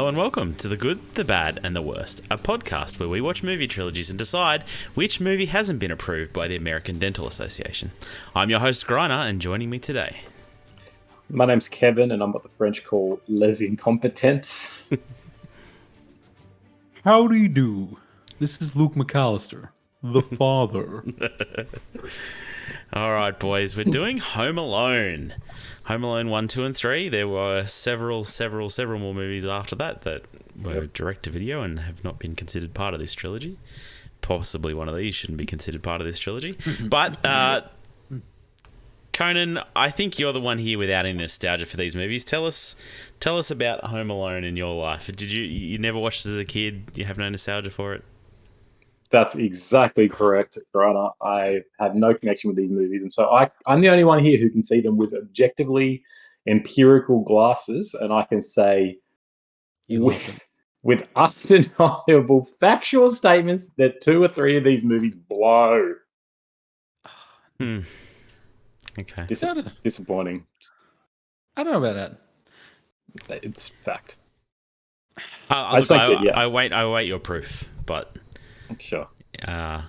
Hello and welcome to The Good, The Bad and The Worst, a podcast where we watch movie trilogies and decide which movie hasn't been approved by the American Dental Association. I'm your host, Griner, and joining me today... My name's Kevin, and I'm what the French call les incompetents. How do you do? This is Luke McAllister, the father. All right, boys, we're doing Home Alone. Home Alone 1, 2, and 3. There were several more movies after that were direct-to-video and have not been considered part of this trilogy. Possibly one of these shouldn't be considered part of this trilogy. But, Conan, I think you're the one here without any nostalgia for these movies. Tell us about Home Alone in your life. Did you never watched it as a kid? You have no nostalgia for it? That's exactly correct, Grana. I have no connection with these movies, and so I'm the only one here who can see them with objectively empirical glasses, and I can say with undeniable factual statements that 2 or 3 of these movies blow. Okay. Disappointing. I don't know about that. It's fact. I wait your proof, but sure. My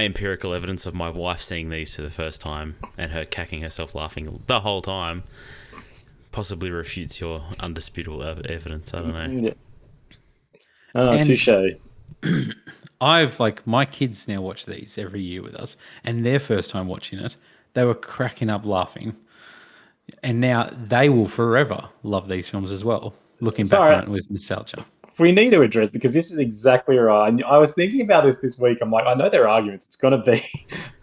empirical evidence of my wife seeing these for the first time and her cacking herself laughing the whole time possibly refutes your undisputable evidence. I don't know. Yeah. Touche. My kids now watch these every year with us, and their first time watching it, they were cracking up laughing. And now they will forever love these films as well, looking back on it with nostalgia. We need to address, because this is exactly right. I was thinking about this week. I'm like, I know there are arguments. It's going to be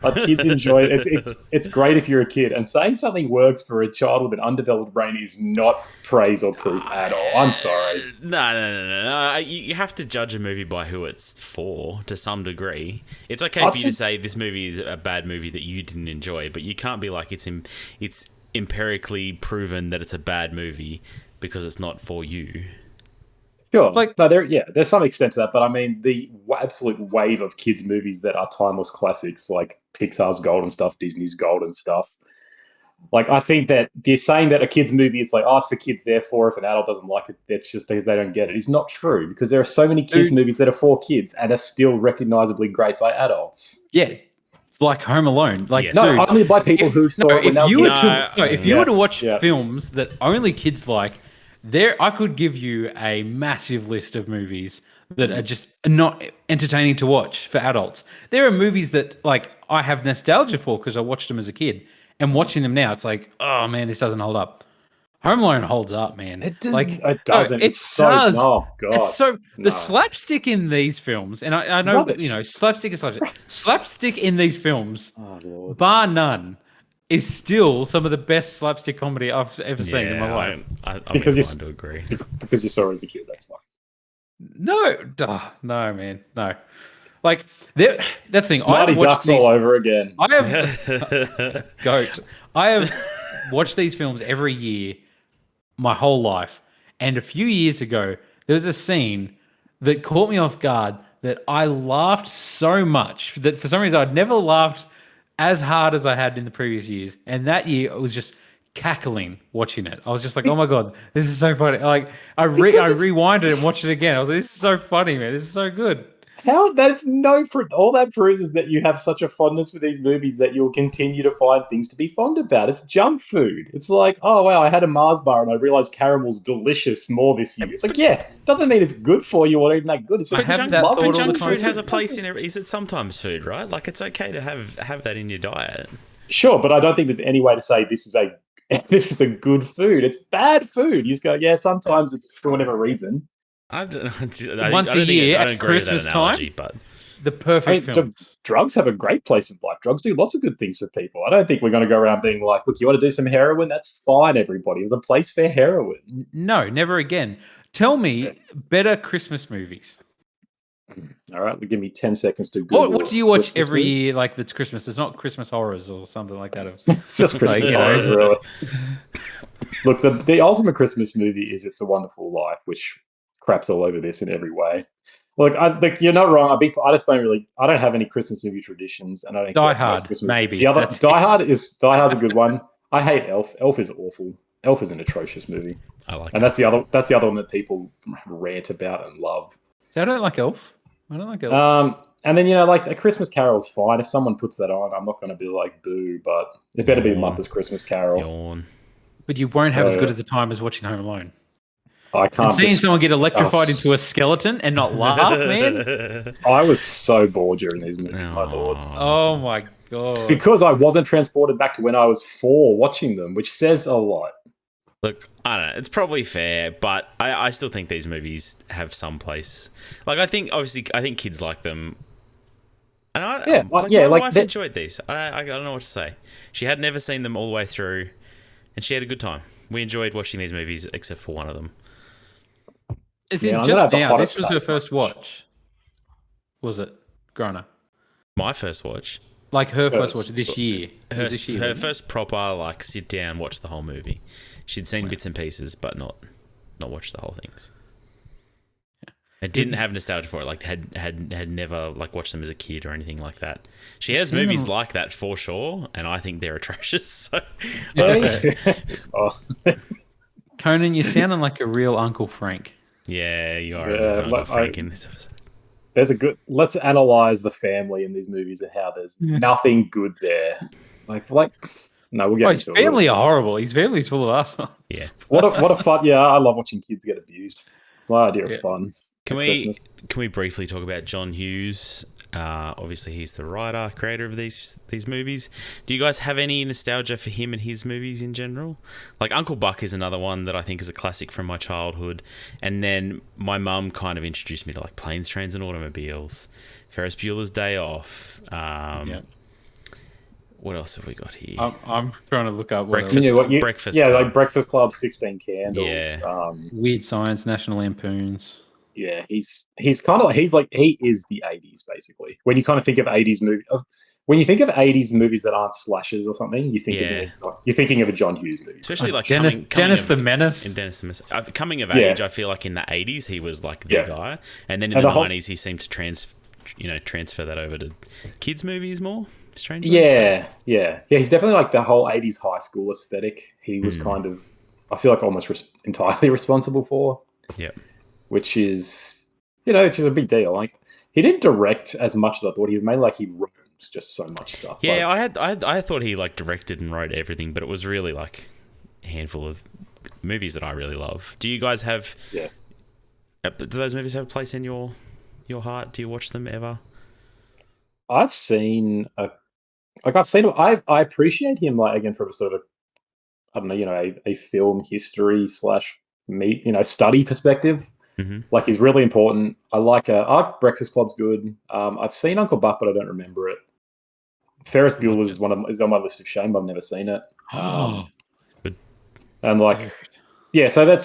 like kids enjoy it. It's great if you're a kid. And saying something works for a child with an undeveloped brain is not praise or proof at all. I'm sorry. No. You have to judge a movie by who it's for to some degree. It's okay for you to say this movie is a bad movie that you didn't enjoy, but you can't be like it's empirically proven that it's a bad movie because it's not for you. Sure. There's some extent to that, but I mean, the absolute wave of kids' movies that are timeless classics, like Pixar's golden stuff, Disney's golden stuff. Like, I think that they're saying that a kids' movie, it's like, it's for kids, therefore, if an adult doesn't like it, that's just because they don't get it. It's not true, because there are so many kids' movies that are for kids and are still recognizably great by adults. Yeah. Like Home Alone. Only by people who saw it when they were kids. If you were to watch films that only kids like, I could give you a massive list of movies that are just not entertaining to watch for adults. There are movies that I have nostalgia for because I watched them as a kid, and watching them now, it's like, oh man, this doesn't hold up. Home Alone holds up, man. It doesn't. Oh god. It's so the slapstick in these films, and I know slapstick is slapstick. Slapstick in these films, bar none, is still some of the best slapstick comedy I've ever seen in my life. I'm inclined to agree. Because you saw it as a kid, that's fine. No, man, no. Like that's the thing. Mighty Ducks all over again. I have goat. I have watched these films every year, my whole life. And a few years ago, there was a scene that caught me off guard that I laughed so much that for some reason I'd never laughed as hard as I had in the previous years. And that year, I was just cackling watching it. I was just like, oh my God, this is so funny. Like, I rewinded it and watched it again. I was like, this is so funny, man. This is so good. How? That's no proof. All that proves is that you have such a fondness for these movies that you'll continue to find things to be fond about. It's junk food. It's like, oh wow, I had a Mars bar and I realized caramel's delicious more this year. It's like, yeah, doesn't mean it's good for you or even that good. It's just junk food has a place in it. Is it sometimes food, right? Like, it's okay to have that in your diet. Sure, but I don't think there's any way to say this is a good food. It's bad food. You just go, yeah, sometimes it's for whatever reason. Once a year at Christmas time, but the perfect films. Drugs have a great place in life. Drugs do lots of good things for people. I don't think we're going to go around being like, look, you want to do some heroin? That's fine, everybody. There's a place for heroin. No, never again. Tell me better Christmas movies. All right, give me 10 seconds to Google. What do you watch Christmas every year like that's Christmas? It's not Christmas horrors or something like that. It's just Christmas horrors, really. Look, the ultimate Christmas movie is It's a Wonderful Life, which craps all over this in every way. Look, you're not wrong. I just don't have any Christmas movie traditions, and I don't Die Hard, maybe. Die Hard's a good one. I hate Elf. Elf is awful. Elf is an atrocious movie. I like and Elf. that's the other one that people rant about and love. See, I don't like Elf. I don't like Elf. And then, like A Christmas Carol is fine. If someone puts that on, I'm not going to be like, boo, but it better be Muppets Christmas Carol. Yawn. But you won't have as good as a time as watching Home Alone. I can't. And seeing someone get electrified into a skeleton and not laugh, man. I was so bored during these movies, my lord. Oh my god. Because I wasn't transported back to when I was 4 watching them, which says a lot. Look, I don't know. It's probably fair, but I still think these movies have some place. Like, I think kids like them. And my wife enjoyed these. I don't know what to say. She had never seen them all the way through, and she had a good time. We enjoyed watching these movies, except for one of them. Is it just now? This was her first watch. Was it, Grana? My first watch. Like her first watch this year. Her first proper like sit down, watch the whole movie. She'd seen bits and pieces, but not watched the whole things. And didn't have nostalgia for it. Like had never like watched them as a kid or anything like that. She has movies like that for sure, and I think they're atrocious. So. Conan, you're sounding like a real Uncle Frank. Yeah, you are Uncle Frank in this episode. Let's analyze the family in these movies and how there's nothing good there. No, we'll get his family are horrible. His family's full of assholes. Yeah. What a fun. Yeah, I love watching kids get abused. My idea of fun. Can we briefly talk about John Hughes? Obviously, he's the writer, creator of these movies. Do you guys have any nostalgia for him and his movies in general? Like Uncle Buck is another one that I think is a classic from my childhood. And then my mum kind of introduced me to like Planes, Trains and Automobiles, Ferris Bueller's Day Off. What else have we got here? I'm trying to look up Breakfast Club. Like Breakfast Club, 16 Candles. Yeah. Weird Science, National Lampoons. Yeah, he's kind of he is the 80s basically. When you kind of think of 80s movies, when you think of 80s movies that aren't slashers or something, you're thinking of a John Hughes movie. Especially like Dennis the Menace. In Dennis the Menace. Coming of age, I feel like in the 80s he was like the guy, and then in the 90s he seemed to transfer that over to kids movies more. Strangely. Yeah. He's definitely like the whole 80s high school aesthetic. He was kind of, I feel like almost entirely responsible for. Yeah. Which is a big deal. Like he didn't direct as much as I thought. He was mainly like he wrote just so much stuff. Yeah, I thought he like directed and wrote everything, but it was really like a handful of movies that I really love. Do you guys have? Yeah. Do those movies have a place in your heart? Do you watch them ever? I've seen I appreciate him like again from a sort of a film history / study perspective. Mm-hmm. Like he's really important. I like Breakfast Club's good. I've seen Uncle Buck, but I don't remember it. Ferris Bueller's is on my list of shame. I've never seen it. And like, so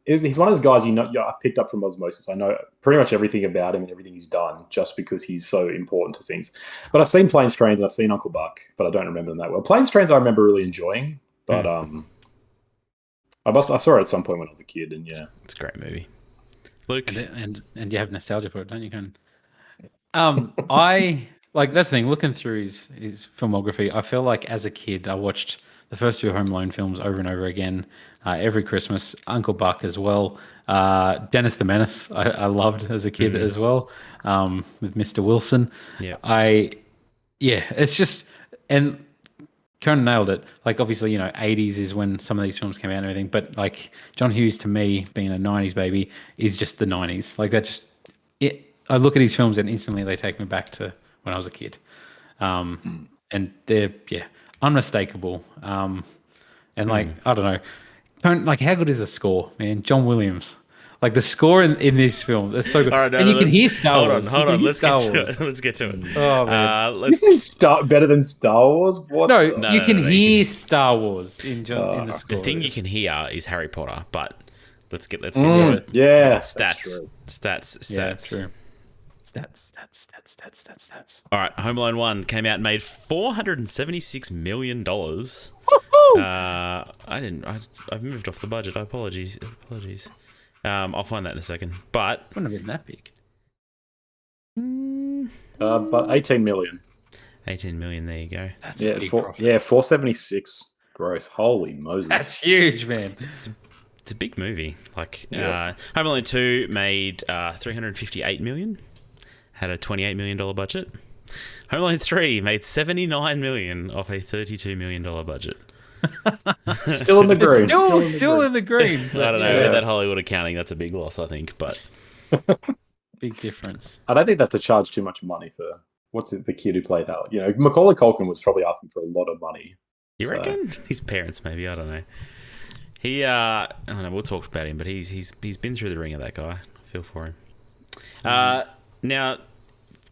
he's one of those guys I've picked up from osmosis. I know pretty much everything about him and everything he's done just because he's so important to things. But I've seen Planes, Trains and I've seen Uncle Buck, but I don't remember them that well. Planes, Trains I remember really enjoying, but I saw it at some point when I was a kid, and it's a great movie. Luke, and you have nostalgia for it, don't you? I like that's the thing. Looking through his filmography, I feel like as a kid, I watched the first few Home Alone films over and over again. Every Christmas, Uncle Buck as well. Dennis the Menace, I loved as a kid as well. With Mr. Wilson. Yeah, it's just and. Conan nailed it. Like, obviously, 80s is when some of these films came out and everything. But, like, John Hughes, to me, being a 90s baby, is just the 90s. Like, I look at these films and instantly they take me back to when I was a kid. And they're, unmistakable. And, like, I don't know. Like, how good is the score, man? John Williams. Like, the score in this film is so good. All right, and you can hear Star Wars. Hold on. Let's get to it. Oh, man. This is better than Star Wars? What? No, you can hear Star Wars in the score. The thing you can hear is Harry Potter, but let's get to it. Yeah. Stats. Yeah, true. Stats. All right, Home Alone 1 came out and made $476 million. I've moved off the budget. Apologies. I'll find that in a second. But wouldn't have been that big. But 18 million. 18 million. There you go. That's a big profit. 476. gross. Holy Moses. That's huge, man. It's a big movie. Like Home Alone 2 made $358 million, had a $28 million budget. Home Alone 3 made $79 million off a $32 million budget. Still in the green. Still in the green. I don't know. With that Hollywood accounting, that's a big loss, I think. But big difference. I don't think that's to charge too much money for the kid who played Hal. You know, Macaulay Culkin was probably asking for a lot of money. You reckon? His parents, maybe. I don't know. He, I don't know. We'll talk about him, but he's been through the ringer. That guy. I feel for him. Now,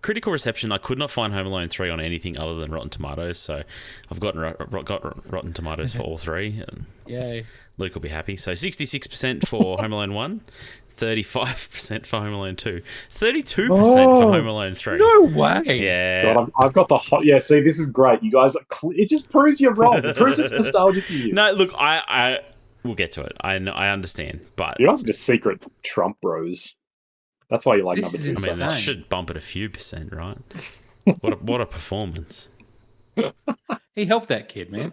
critical reception. I could not find Home Alone 3 on anything other than Rotten Tomatoes, so I've got Rotten Tomatoes for all three. Yay! Luke will be happy. So 66% for Home Alone 1. 35% for Home Alone 2, 32% for Home Alone 3. No way. Yeah. God, I've got the hot. Yeah, see, this is great. You guys, it just proves you're wrong. It proves it's nostalgia for you. No, look, I we'll get to it. I understand, but you guys are just secret Trump bros. That's why you like number 2. I mean, that should bump it a few percent, right? What a performance. He helped that kid, man.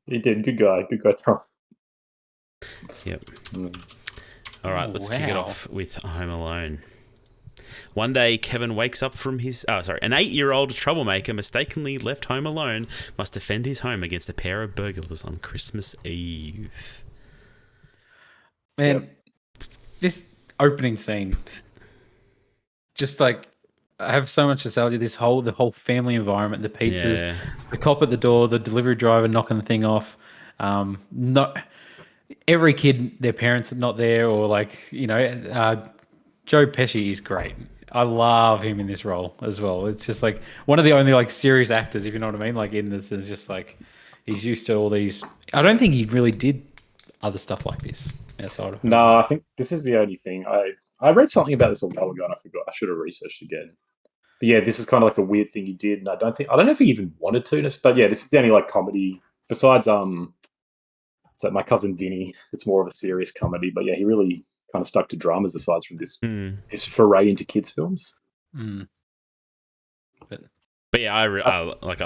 He did. Good guy, Trump. Yep. All right, let's kick it off with Home Alone. One day, Kevin wakes up from his... an 8-year-old troublemaker mistakenly left home alone must defend his home against a pair of burglars on Christmas Eve. Man, this opening scene, just like, I have so much nostalgia. The whole family environment, the pizzas, the cop at the door, the delivery driver knocking the thing off. Not... Every kid, their parents are not there, or Joe Pesci is great. I love him in this role as well. It's just like one of the only serious actors, if you know what I mean. Like in this, is just like he's used to all these. I don't think he really did other stuff like this outside of. No, I think this is the only thing. I read something about this a while ago, and I forgot. I should have researched again. But yeah, this is kind of like a weird thing he did, and I don't know if he even wanted to. But yeah, this is the only comedy besides It's like My Cousin Vinny. It's more of a serious comedy, but yeah, he really kind of stuck to dramas aside from this foray into kids' films. But yeah, I like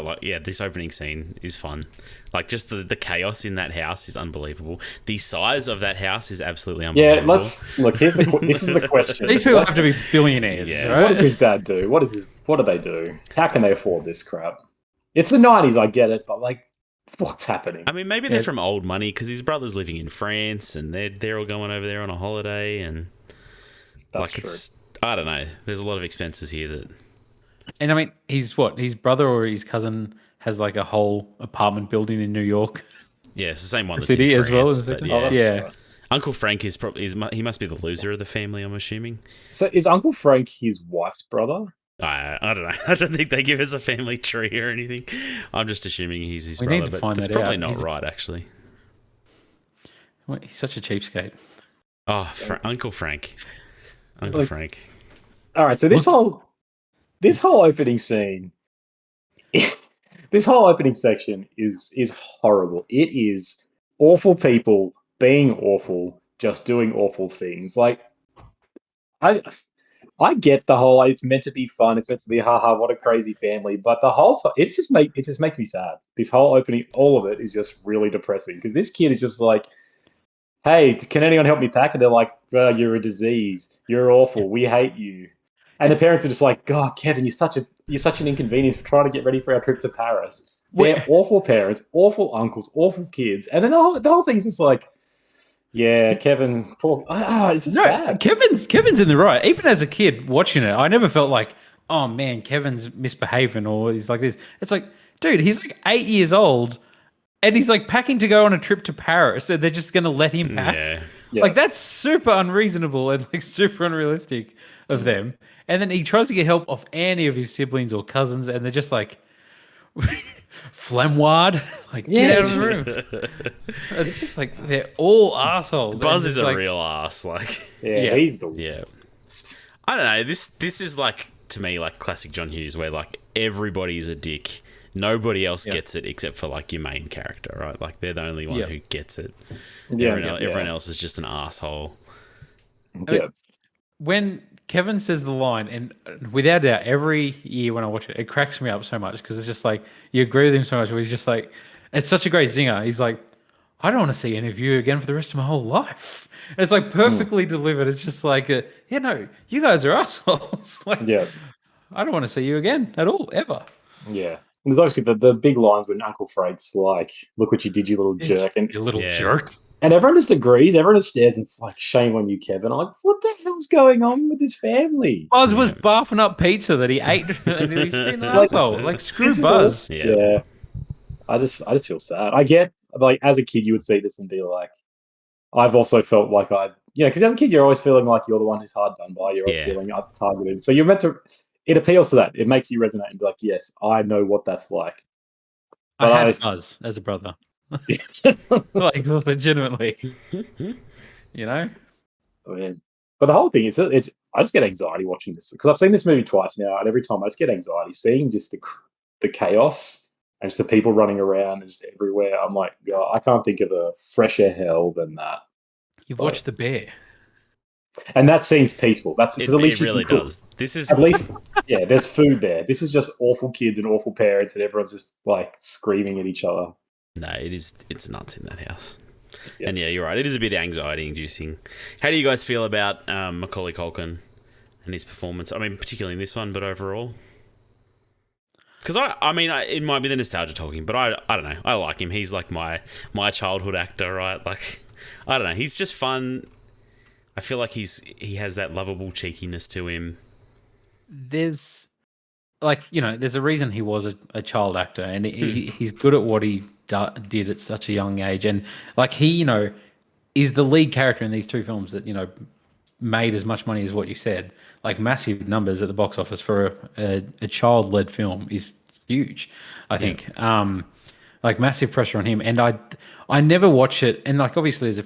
this opening scene is fun. Like just the chaos in that house is unbelievable. The size of that house is absolutely unbelievable. Yeah, let's look. This is the question. These people have to be billionaires. Yeah. Right? What does his dad do? What do they do? How can they afford this crap? It's the 90s, I get it, but what's happening? I mean, maybe they're from old money because his brother's living in France and they're all going over there on a holiday, and that's true. I don't know. There's a lot of expenses here that. And I mean, his brother or his cousin has a whole apartment building in New York. Yeah, it's the same one. That's city in as France, well. But Yeah. Uncle Frank is he must be the loser of the family, I'm assuming. So is Uncle Frank his wife's brother? I don't know. I don't think they give us a family tree or anything. I'm just assuming he's his brother, need to but that's probably not right, actually. Well, he's such a cheapskate. Oh, Uncle Frank. Uncle Frank. All right, so this whole opening scene, this whole opening section is horrible. It is awful people being awful, just doing awful things. I get the whole it's meant to be fun, it's meant to be haha, what a crazy family, but the whole time it just makes me sad. This whole opening, all of it is just really depressing because this kid is just like, hey, can anyone help me pack? And they're like, you're a disease, you're awful, we hate you. And the parents are just like, God, Kevin, you're such an inconvenience for trying to get ready for our trip to Paris. They're awful parents, awful uncles, awful kids, and then the whole thing's just like, yeah, Kevin. Poor, it's just bad. Kevin's in the right. Even as a kid watching it, I never felt like, oh man, Kevin's misbehaving or he's like this. It's like, dude, he's 8 years old, and he's packing to go on a trip to Paris, and they're just gonna let him pack. Yeah. That's super unreasonable and super unrealistic of them. And then he tries to get help off any of his siblings or cousins, and they're just like, Flemward, get out of the room. It's just they're all assholes. Buzz is a real ass. He's the worst. I don't know. This is to me classic John Hughes, where everybody's a dick. Nobody else gets it except for your main character, right? They're the only one who gets it. Everyone else is just an asshole. Yeah. When Kevin says the line, and without doubt, every year when I watch it, it cracks me up so much because it's just you agree with him so much. Where he's just It's such a great zinger. He's like, I don't want to see any of you again for the rest of my whole life. And it's like perfectly delivered. It's just like, you guys are assholes. Like, Yeah. I don't want to see you again at all, ever. Yeah. And there's obviously the big lines when Uncle Frank's like, look what you did, you little jerk. And you little jerk. And everyone just agrees. Everyone just stares. It's like, shame on you, Kevin. I'm like, what the hell's going on with this family? Buzz was barfing up pizza that he ate, and he's been an asshole. Like, screw Buzz. Yeah. I just feel sad. I get, like, as a kid, you would see this and be like, I've also felt like because as a kid, you're always feeling like you're the one who's hard done by. You're always feeling targeted. So you're meant to, it appeals to that. It makes you resonate and be like, yes, I know what that's like. But I had Buzz as a brother. Like, legitimately. You know? I mean, but the whole thing is, I just get anxiety watching this because I've seen this movie twice now, and every time I just get anxiety seeing just the chaos and just the people running around and just everywhere. I'm like, God, I can't think of a fresher hell than that. You've watched The Bear, and that seems peaceful. That's it, the least it really you can cook. does. This is at least, there's food there. This is just awful kids and awful parents, and everyone's just like screaming at each other. No, it's nuts in that house. Yeah. And yeah, you're right. It is a bit anxiety inducing. How do you guys feel about Macaulay Culkin and his performance? I mean, particularly in this one, but overall? Because I mean, it might be the nostalgia talking, but I don't know. I like him. He's like my childhood actor, right? Like, I don't know. He's just fun. I feel like he has that lovable cheekiness to him. There's there's a reason he was a child actor, and he's good at what he did at such a young age, and like he is the lead character in these two films that made as much money as what you said. Like, massive numbers at the box office for a child-led film is huge, I think. Like, massive pressure on him, and I never watch it, and like obviously there's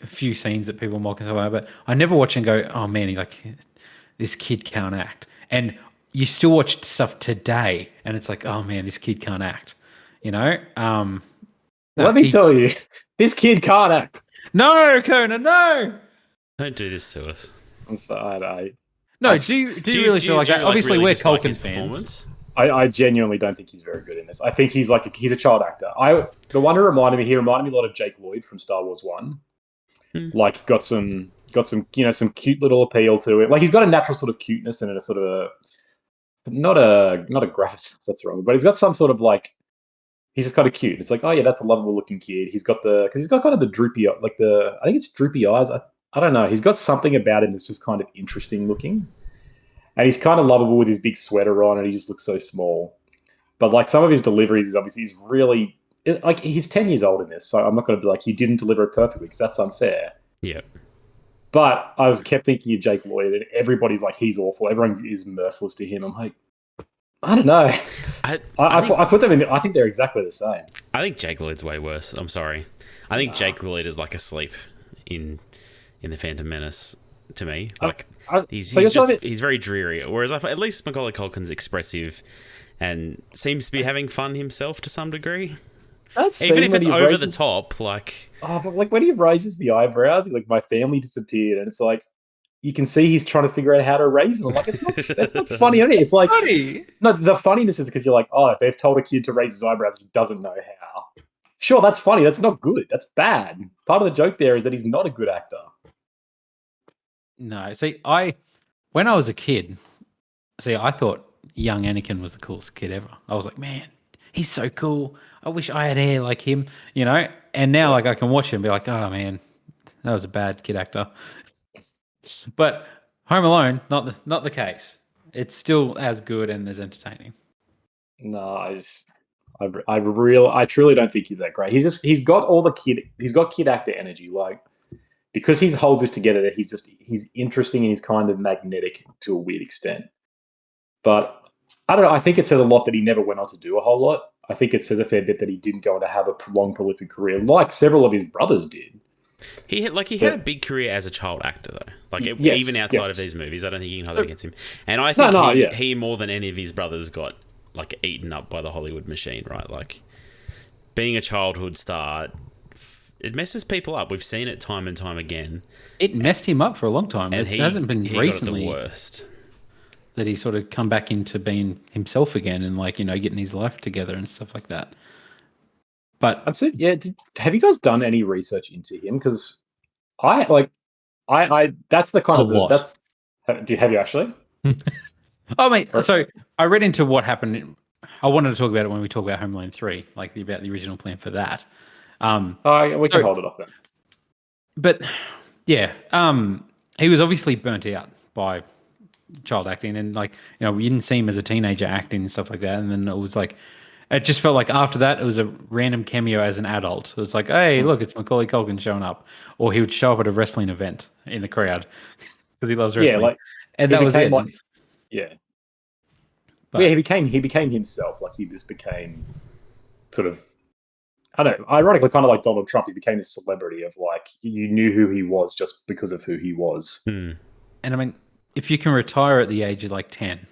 a few scenes that people mock and stuff like that, but I never watch it and go, oh man, this kid can't act. And you still watch stuff today, and it's like, oh man, this kid can't act. Let me tell you, this kid can't act. No, Conan, no. Don't do this to us. I'm sorry. No, do you really feel like that? Obviously, we're Culkin fans. I genuinely don't think he's very good in this. I think he's he's a child actor. The one who reminded me a lot of Jake Lloyd from Star Wars 1. Like, got some some cute little appeal to it. Like, he's got a natural sort of cuteness and a sort of not a graphic, that's wrong, but he's got some sort of he's just kind of cute. It's like, oh yeah, that's a lovable looking kid. He's got kind of the droopy, I think it's droopy eyes. I don't know. He's got something about him that's just kind of interesting looking. And he's kind of lovable with his big sweater on, and he just looks so small. But some of his deliveries is obviously he's really he's 10 years old in this, so I'm not going to be like, you didn't deliver it perfectly, because that's unfair. Yeah. But I kept thinking of Jake Lloyd, and everybody's like, he's awful. Everyone is merciless to him. I'm like, I don't know. I put them in. I think they're exactly the same. I think Jake Lloyd's way worse. I'm sorry. I think Jake Lloyd is asleep in the Phantom Menace to me. He's very dreary. Whereas at least Macaulay Culkin's expressive and seems to be having fun himself to some degree. Even if it's over the top, but when he raises the eyebrows, he's like, my family disappeared, and it's like, you can see he's trying to figure out how to raise them. I'm like, that's not funny. It's like, funny. No, the funniness is because you're like, oh, they've told a kid to raise his eyebrows, he doesn't know how. Sure, that's funny. That's not good. That's bad. Part of the joke there is that he's not a good actor. No, see, when I was a kid, I thought young Anakin was the coolest kid ever. I was like, man, he's so cool. I wish I had hair like him, And now, I can watch him and be like, oh man, that was a bad kid actor. But Home Alone, not the case. It's still as good and as entertaining. No, I truly don't think he's that great. He's got kid actor energy, because he holds this together. He's interesting and he's kind of magnetic to a weird extent. But I don't know. I think it says a lot that he never went on to do a whole lot. I think it says a fair bit that he didn't go on to have a long, prolific career, like several of his brothers did. He had a big career as a child actor, though. Even outside of these movies, I don't think you can hold it against him. And I think he more than any of his brothers got eaten up by the Hollywood machine, right? Being a childhood star, it messes people up. We've seen it time and time again. It messed him up for a long time. And it hasn't been recently got it the worst. That he's sort of come back into being himself again and getting his life together and stuff like that. But absolutely, yeah. Have you guys done any research into him? Because I that's the kind a of the lot. that's. Have you actually? Oh, mate. So I read into what happened. I wanted to talk about it when we talk about Home Alone 3, like about the original plan for that. We can hold it off then. But yeah, he was obviously burnt out by child acting, and like we didn't see him as a teenager acting and stuff like that. And then it was like, it just felt like after that, it was a random cameo as an adult. So it's like, hey, look, it's Macaulay Culkin showing up, or he would show up at a wrestling event in the crowd because he loves wrestling. Yeah, like and that was it. Yeah. But yeah, he became himself. Like he just became sort of, I don't know, ironically, kind of like Donald Trump. He became this celebrity of like you knew who he was just because of who he was. And I mean, if you can retire at the age of like 10,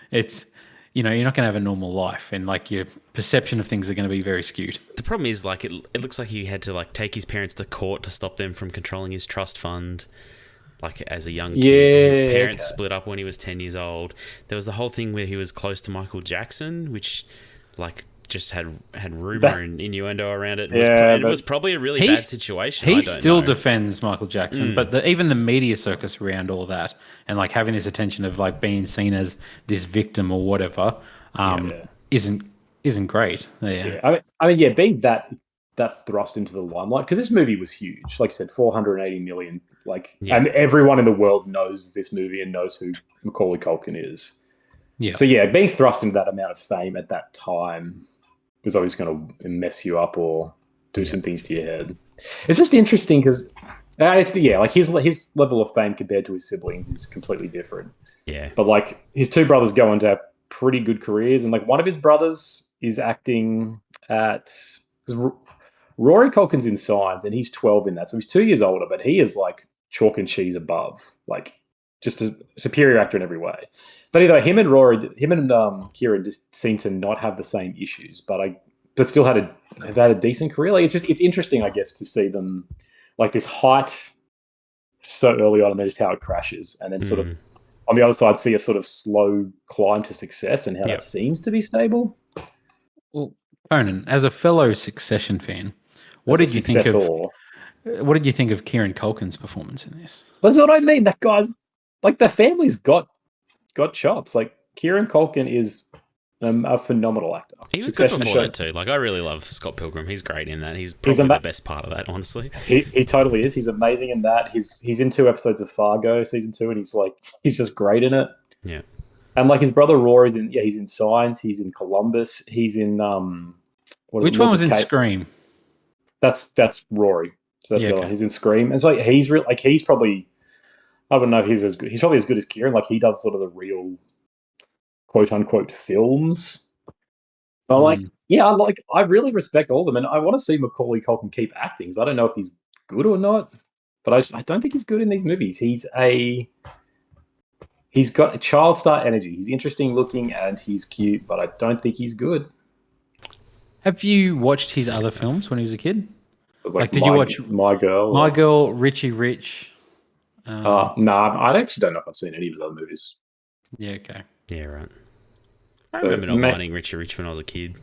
it's you're not going to have a normal life, and like your perception of things are going to be very skewed. The problem is like it looks like he had to like take his parents to court to stop them from controlling his trust fund. Like as a young kid, his parents split up when he was 10 years old. There was the whole thing where he was close to Michael Jackson, which like just had rumor and innuendo around it. It was probably a really bad situation. He still defends Michael Jackson, but even the media circus around all that and like having this attention of like being seen as this victim or whatever isn't great. I mean, being that thrust into the limelight, because this movie was huge. Like I said, 480 million. And everyone in the world knows this movie and knows who Macaulay Culkin is. Yeah. So being thrust into that amount of fame at that time was always going to mess you up or do some things to your head. It's just interesting because like his level of fame compared to his siblings is completely different. Yeah. But like his two brothers go on to have pretty good careers, and like one of his brothers is acting at. Rory Culkin's in Signs, and he's 12 in that, so he's 2 years older, but he is like chalk and cheese above, like just a superior actor in every way. But either him and Kieran just seem to not have the same issues, but still have had a decent career. Like it's interesting, I guess, to see them like this height so early on, and then just how it crashes, and then sort of on the other side see a sort of slow climb to success, and how that seems to be stable. Well, Conan, as a fellow Succession fan, what did you think of Kieran Culkin's performance in this? That's what I mean. That guy's like the family's got chops. Like Kieran Culkin is a phenomenal actor. He was good before that too. Like I really love Scott Pilgrim. He's great in that. He's probably the best part of that, honestly. He totally is. He's amazing in that. He's in 2 episodes of Fargo season 2, and he's just great in it. Yeah. And like his brother Rory, he's in Signs. He's in Columbus. He's in which one was in Scream? That's Rory. So that's the one. He's in Scream. And so he's probably, I don't know if he's as good. He's probably as good as Kieran. Like he does sort of the real quote unquote films. But I really respect all of them, and I want to see Macaulay Culkin keep acting. So I don't know if he's good or not, but I don't think he's good in these movies. He's got a child star energy. He's interesting looking and he's cute, but I don't think he's good. Have you watched his other films when he was a kid? Like did you watch My Girl? My Girl, Richie Rich. No, I actually don't know if I've seen any of his other movies. Yeah, okay. Yeah, right. I remember not wanting Richie Rich when I was a kid.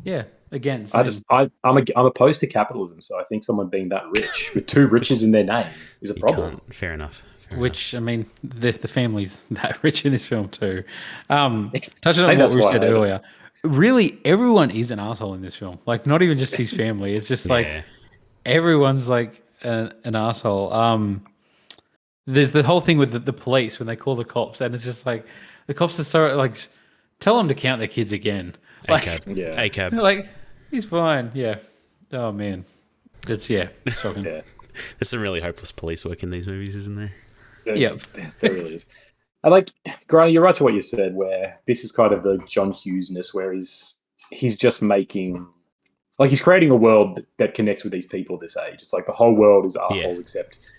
Yeah, again. I'm opposed to capitalism, so I think someone being that rich with 2 riches in their name is a problem. Fair enough. I mean, the family's that rich in this film too. Touching on what we said earlier, really, everyone is an asshole in this film. Like, not even just his family. It's just like everyone's like an asshole. There's the whole thing with the police when they call the cops, and it's just like the cops are so like, tell them to count their kids again. Like, ACAB. Like, he's fine. Yeah. Oh man, it's shocking. There's some really hopeless police work in these movies, isn't there? Yeah, there really is. I like, Granny, you're right to what you said, where this is kind of the John Hughes-ness, where he's just making, like, he's creating a world that connects with these people this age. It's like the whole world is assholes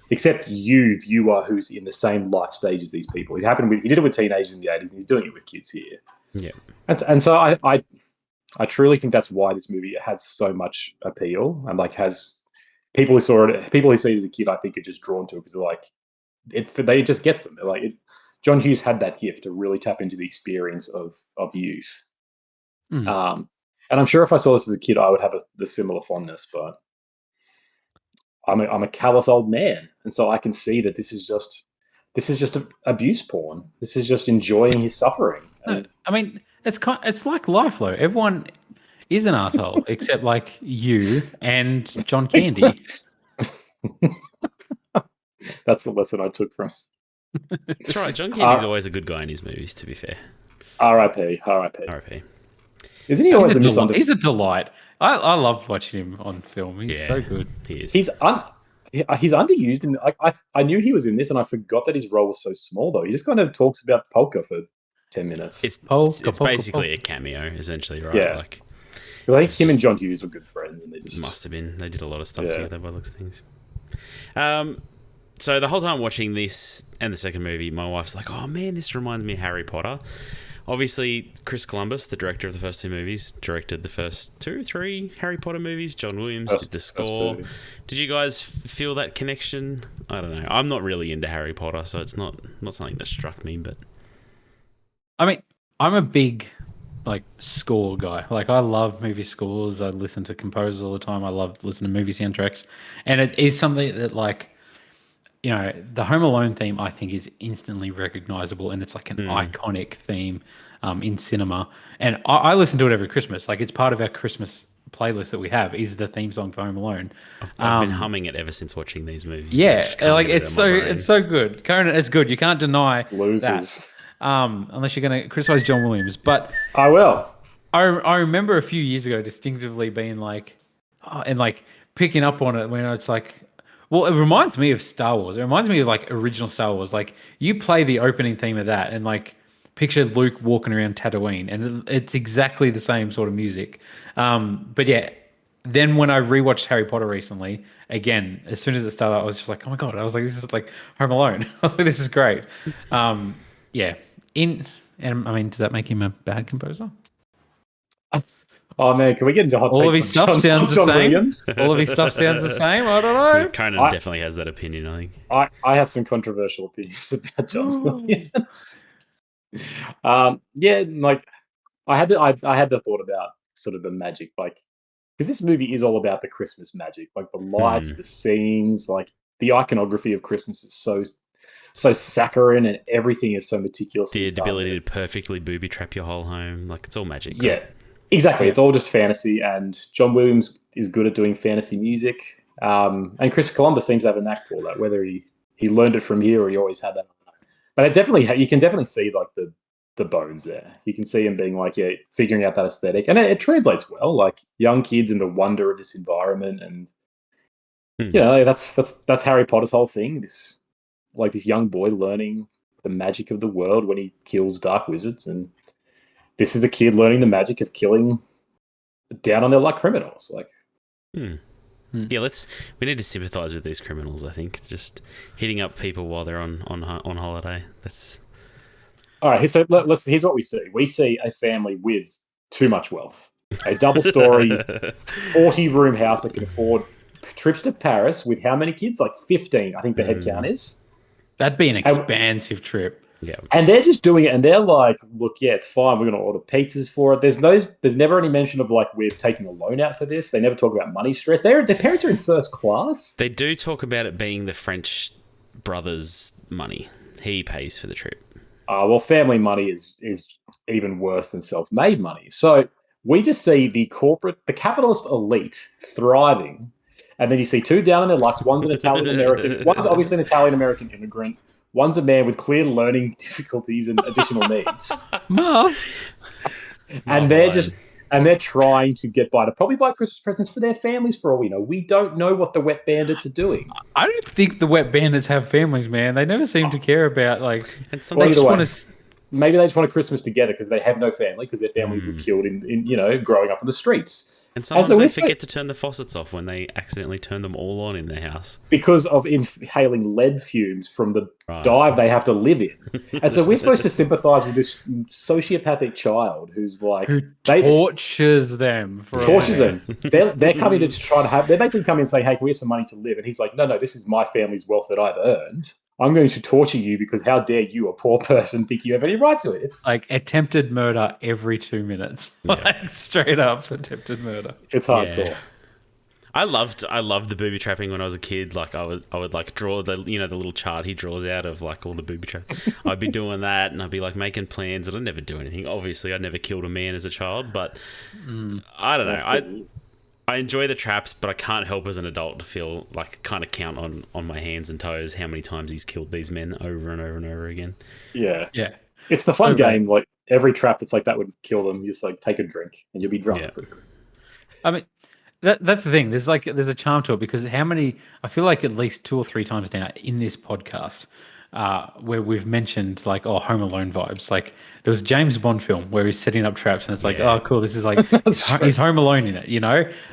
except you, viewer, who's in the same life stage as these people. He did it with teenagers in the 80s, and he's doing it with kids here. Yeah. And so I truly think that's why this movie has so much appeal, and like has people who see it as a kid, I think, are just drawn to it because they're like, it just gets them. They're like, John Hughes had that gift to really tap into the experience of youth. And I'm sure if I saw this as a kid, I would have the similar fondness. But I'm a callous old man, and so I can see that this is just abuse porn. This is just enjoying his suffering. No, I mean, it's like life, though. Everyone is an asshole except like you and John Candy. That's the lesson I took from. That's right. John Candy's always a good guy in his movies, to be fair. R.I.P. Isn't he always misunderstood? He's a delight. I love watching him on film. He's so good. He is. He's underused. And I knew he was in this, and I forgot that his role was so small. Though he just kind of talks about polka for 10 minutes. It's basically a cameo, essentially, right? Yeah. Like, I think him and John Hughes were good friends, and they just must have been. They did a lot of stuff together by the looks of things. So the whole time watching this and the second movie, my wife's like, "Oh man, this reminds me of Harry Potter." Obviously, Chris Columbus, the director of the first two movies, directed the first 3 Harry Potter movies. John Williams did the score. Did you guys feel that connection? I don't know. I'm not really into Harry Potter, so it's not something that struck me. But I mean, I'm a big score guy. Like, I love movie scores. I listen to composers all the time. I love listening to movie soundtracks, and it is something that the Home Alone theme, I think, is instantly recognizable, and it's like an iconic theme in cinema. And I listen to it every Christmas. Like, it's part of our Christmas playlist that we have is the theme song for Home Alone. I've been humming it ever since watching these movies. Yeah, it's so good. Conan, it's good. You can't deny losers. That, unless you're going to criticize John Williams. But I will. I remember a few years ago distinctively being picking up on it when it's like, well, it reminds me of Star Wars. It reminds me of original Star Wars. Like, you play the opening theme of that and picture Luke walking around Tatooine, and it's exactly the same sort of music. But yeah, then when I rewatched Harry Potter recently, again, as soon as it started, I was just like, oh my God. I was like, this is like Home Alone. I was like, this is great. Yeah. And I mean, does that make him a bad composer? Oh man, can we get into hot takes? All of his stuff sounds the same. All of his stuff sounds the same. I don't know. Conan definitely has that opinion, I think. I have some controversial opinions about John Williams. Yeah, I had the thought about sort of the magic, because this movie is all about the Christmas magic, like the lights, the scenes, the iconography of Christmas is so saccharine, and everything is so meticulous. The ability to perfectly booby trap your whole home, it's all magic. Yeah. Right? Exactly, it's all just fantasy, and John Williams is good at doing fantasy music, and Chris Columbus seems to have a knack for that. Whether he learned it from here or he always had that, but you can definitely see the bones there. You can see him being figuring out that aesthetic, and it translates well. Young kids and the wonder of this environment, and that's Harry Potter's whole thing. This young boy learning the magic of the world when he kills dark wizards, and this is the kid learning the magic of killing down on their luck criminals. Yeah, we need to sympathise with these criminals. I think just hitting up people while they're on holiday. That's all right. So here's what we see. We see a family with too much wealth, a double-story, 40-room house that can afford trips to Paris with how many kids? 15. I think the head count is. That'd be an expansive trip. Yeah, and they're just doing it, and they're like, "Look, yeah, it's fine. We're going to order pizzas for it." There's never any mention of we're taking a loan out for this. They never talk about money stress. Their parents are in first class. They do talk about it being the French brother's money. He pays for the trip. Well, family money is even worse than self-made money. So we just see the capitalist elite thriving, and then you see two down on their lucks. One's an Italian-American. One's obviously an Italian-American immigrant. One's a man with clear learning difficulties and additional needs. And they're trying to get by to probably buy Christmas presents for their families for all we know. We don't know what the Wet Bandits are doing. I don't think the Wet Bandits have families, man. They never seem to care about And maybe they just want a Christmas together because they have no family because their families were killed in growing up in the streets. And sometimes they forget to turn the faucets off when they accidentally turn them all on in their house. Because of inhaling lead fumes from the dive they have to live in. And so we're supposed to sympathise with this sociopathic child who's who tortures them. Tortures them. They're coming to try to have... They're basically coming and saying, hey, can we have some money to live? And he's like, no, this is my family's wealth that I've earned. I'm going to torture you because how dare you, a poor person, think you have any right to it? It's like attempted murder every 2 minutes. Yeah. Like straight up attempted murder. it's hardcore. I loved the booby trapping when I was a kid. Like I would like draw the the little chart he draws out of like all the booby traps. I'd be doing that, and I'd be like making plans, and I'd never do anything. Obviously, I never killed a man as a child, but I don't know. I enjoy the traps, but I can't help as an adult to feel like kind of count on my hands and toes how many times he's killed these men over and over and over again. Yeah. Yeah. It's the fun game. Like every trap that's like that would kill them. You just like take a drink and you'll be drunk. Yeah. I mean, that's the thing. There's a charm to it because I feel like at least 2 or 3 times now in this podcast, where we've mentioned like Home Alone vibes. Like there was a James Bond film where he's setting up traps, and it's like, oh, cool, this is like he's Home Alone in it,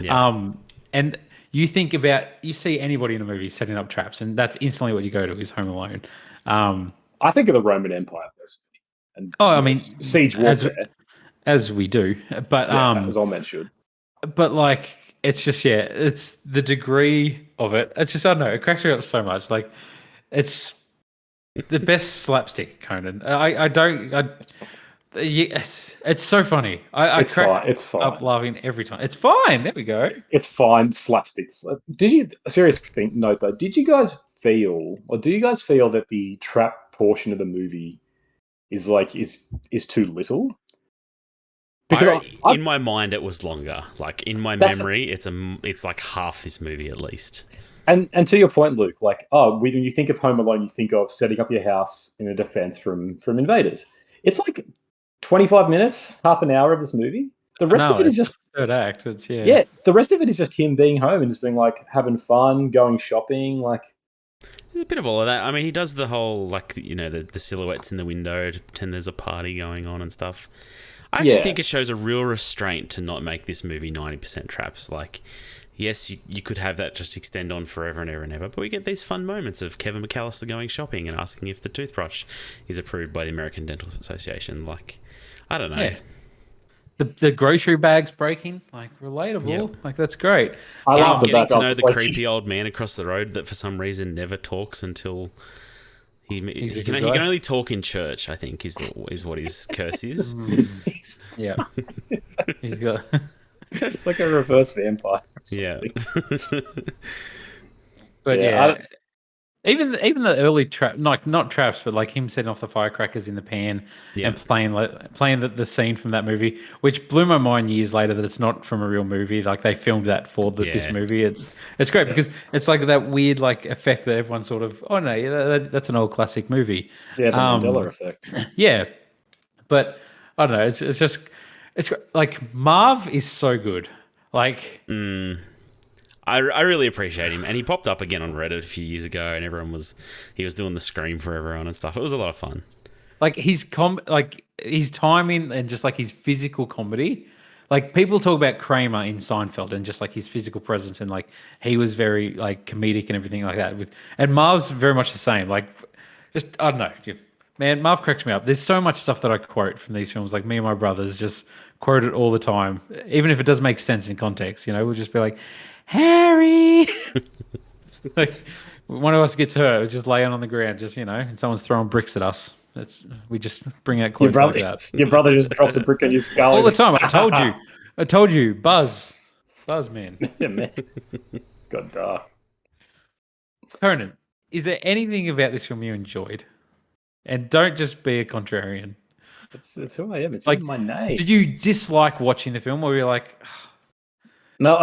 Yeah. And you see anybody in a movie setting up traps, and that's instantly what you go to is Home Alone. I think of the Roman Empire personally, and I mean, siege warfare, as we do, but as all men should. But like, it's just it's the degree of it. It's just I don't know. It cracks me up so much. Like, it's the best slapstick, Conan. It's so funny. It's fine. Up laughing every time. It's fine. There we go. It's fine. Slapsticks. Did you serious note though? Did you guys feel, or do you guys feel that the trap portion of the movie is too little? Because in my mind, it was longer. Like in my memory, it's like half this movie at least. And to your point, Luke, like when you think of Home Alone, you think of setting up your house in a defense from invaders. It's like 25 minutes, half an hour of this movie. The rest of it is just third act. The rest of it is just him being home and just being like having fun, going shopping, like. There's a bit of all of that. I mean, he does the whole like the silhouettes in the window to pretend there's a party going on and stuff. I actually think it shows a real restraint to not make this movie 90% traps. Like, yes, you could have that just extend on forever and ever and ever, but we get these fun moments of Kevin McAllister going shopping and asking if the toothbrush is approved by the American Dental Association. Like, I don't know. Yeah. The grocery bags breaking, like relatable. Yep. Like that's great. I love getting to know the creepy old man across the road that for some reason never talks until he can only talk in church. I think is what his curse is. Yeah, he's got. It's like a reverse vampire. Yeah, but even the early trap, not traps, but like him setting off the firecrackers in the pan and playing the scene from that movie, which blew my mind years later that it's not from a real movie. Like they filmed that for this movie. It's great because it's like that weird like effect that everyone sort of that's an old classic movie. Yeah, the Mandela effect. Yeah, but I don't know. It's like Marv is so good. Like. I really appreciate him, and he popped up again on Reddit a few years ago, and he was doing the scream for everyone and stuff. It was a lot of fun. Like his timing and just like his physical comedy. Like people talk about Kramer in Seinfeld and just like his physical presence and like he was very like comedic and everything like that. And Marv's very much the same. Like just I don't know, man. Marv cracks me up. There's so much stuff that I quote from these films. Like me and my brothers just quote it all the time, even if it does make sense in context. We'll just be like. Harry, like one of us gets hurt, we're just laying on the ground, just and someone's throwing bricks at us. We just bring out quotes like that. Your brother just drops a brick on your skull all the time. I told you, Buzz, man. Yeah, man. God, Conan, is there anything about this film you enjoyed? And don't just be a contrarian. It's who I am. It's like in my name. Did you dislike watching the film, or were you like? No,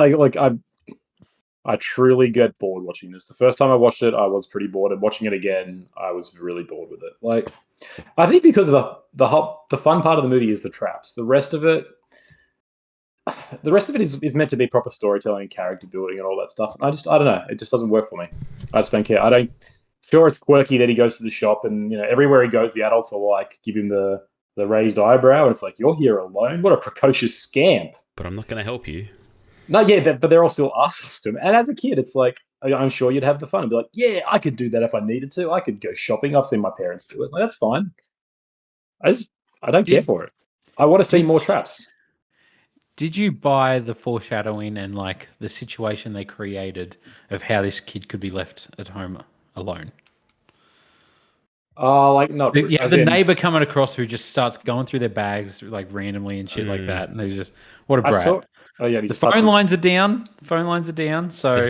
I truly get bored watching this. The first time I watched it, I was pretty bored, and watching it again, I was really bored with it. Like, I think because of the fun part of the movie is the traps. The rest of it is meant to be proper storytelling, and character building, and all that stuff. And I don't know. It just doesn't work for me. I just don't care. Sure, it's quirky that he goes to the shop, and everywhere he goes, the adults are like give him the raised eyebrow, and it's like you're here alone. What a precocious scamp! But I'm not going to help you. No, yeah, but they're all still assholes to him. And as a kid, it's like, I'm sure you'd have the fun and be like, yeah, I could do that if I needed to. I could go shopping. I've seen my parents do it. Like, that's fine. I don't care for it. I want to see more traps. Did you buy the foreshadowing and like the situation they created of how this kid could be left at home alone? Like not. Yeah, the neighbor coming across who just starts going through their bags like randomly and shit like that, and he's just what a brat. Oh yeah, the phone lines are down. Phone lines are down. So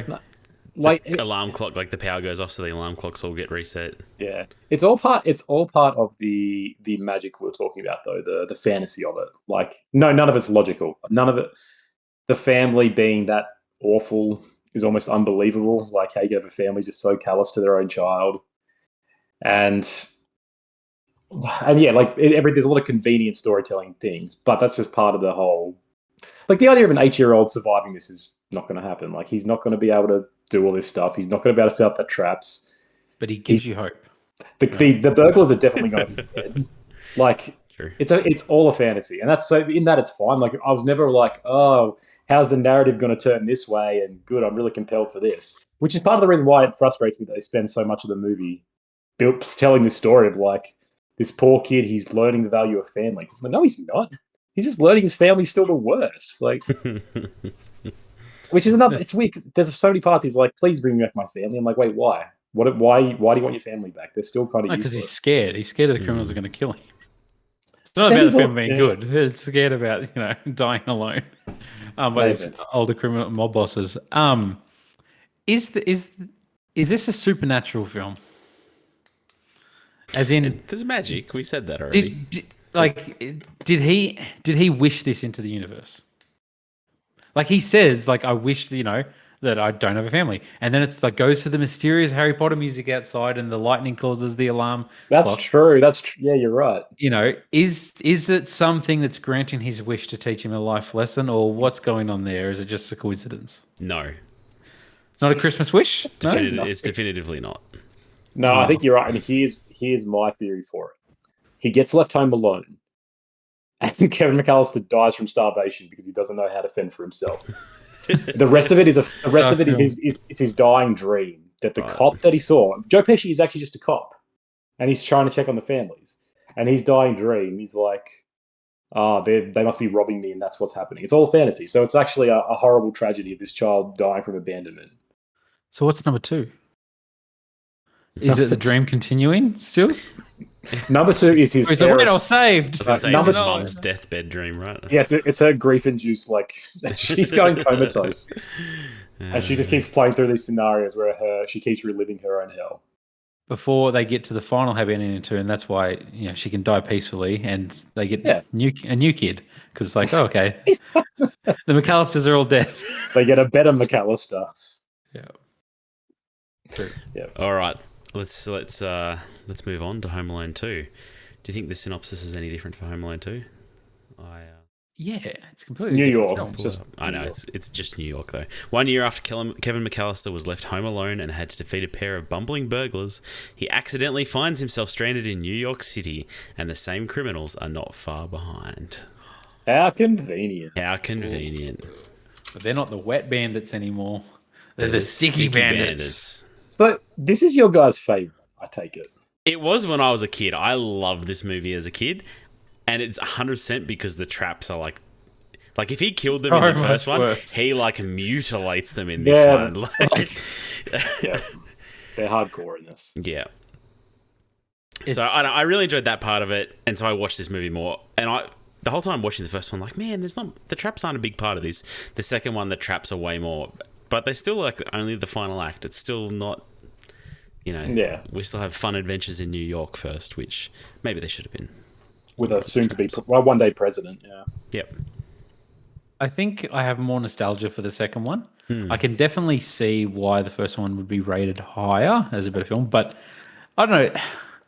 like alarm clock, like the power goes off, so the alarm clocks all get reset. Yeah, it's all part. It's all part of the magic we were talking about, though the fantasy of it. Like, no, none of it's logical. None of it. The family being that awful is almost unbelievable. Like how you have a family just so callous to their own child, and yeah, like there's a lot of convenient storytelling things, but that's just part of the whole. Like the idea of an 8-year-old surviving this is not going to happen. Like he's not going to be able to do all this stuff. He's not going to be able to set up the traps. But he gives you hope. The burglars are definitely going to be dead. Like True. It's all a fantasy, and that's so in that it's fine. Like I was never like, oh, how's the narrative going to turn this way? And good, I'm really compelled for this. Which is part of the reason why it frustrates me that they spend so much of the movie telling this story of like this poor kid. He's learning the value of family. But no, he's not. He's just learning his family's still the worst. Like, which is another. It's weird. There's so many parts. He's like, please bring back my family. I'm like, wait, why? Why do you want your family back? They're still kind of because he's scared. He's scared of the criminals are going to kill him. It's not about the family being good. It's scared about dying alone by these older criminal mob bosses. Is this a supernatural film? As in, there's magic. We said that already. Did he wish this into the universe? Like he says, like I wish that I don't have a family, and then it's like goes to the mysterious Harry Potter music outside, and the lightning causes the alarm. That's true. Yeah, you're right. Is it something that's granting his wish to teach him a life lesson, or what's going on there? Is it just a coincidence? No, it's not a Christmas wish. It's definitively not. No, I think you're right. And here's my theory for it. He gets left home alone, and Kevin McAllister dies from starvation because he doesn't know how to fend for himself. The rest of it is his dying dream that the cop that he saw, Joe Pesci is actually just a cop, and he's trying to check on the families. And his dying dream, he's like, they must be robbing me, and that's what's happening. It's all fantasy, so it's actually a horrible tragedy of this child dying from abandonment. So what's number 2? Is it the dream continuing still? Number 2 is his parents. Wait, I was saved. I was going to say, it's his mom's deathbed dream, right? Yeah, it's her grief-induced, like, she's going comatose. And she just keeps playing through these scenarios where she keeps reliving her own hell. Before they get to the final happy ending in 2, and that's why she can die peacefully, and they get a new kid. Because it's like, okay, the McAllisters are all dead. They get a better McAllister. Yeah. True. Yeah. All right. Let's move on to Home Alone 2. Do you think the synopsis is any different for Home Alone 2? Yeah, it's completely New York. I know it's just New York though. 1 year after Kevin McAllister was left home alone and had to defeat a pair of bumbling burglars, he accidentally finds himself stranded in New York City, and the same criminals are not far behind. How convenient. How convenient. But they're not the wet bandits anymore. They're the sticky bandits. So this is your guys' favorite, I take it. It was when I was a kid. I loved this movie as a kid, and it's 100% because the traps are like if he killed them in the first one, he like mutilates them in this one. Yeah, they're hardcore in this. Yeah. So I really enjoyed that part of it, and so I watched this movie more. And the whole time watching the first one, like, man, the traps aren't a big part of this. The second one, the traps are way more. But they still like only the final act. It's still not, we still have fun adventures in New York first, which maybe they should have been. With a soon-to-be one-day president, yeah. Yep. I think I have more nostalgia for the second one. I can definitely see why the first one would be rated higher as a better film, but I don't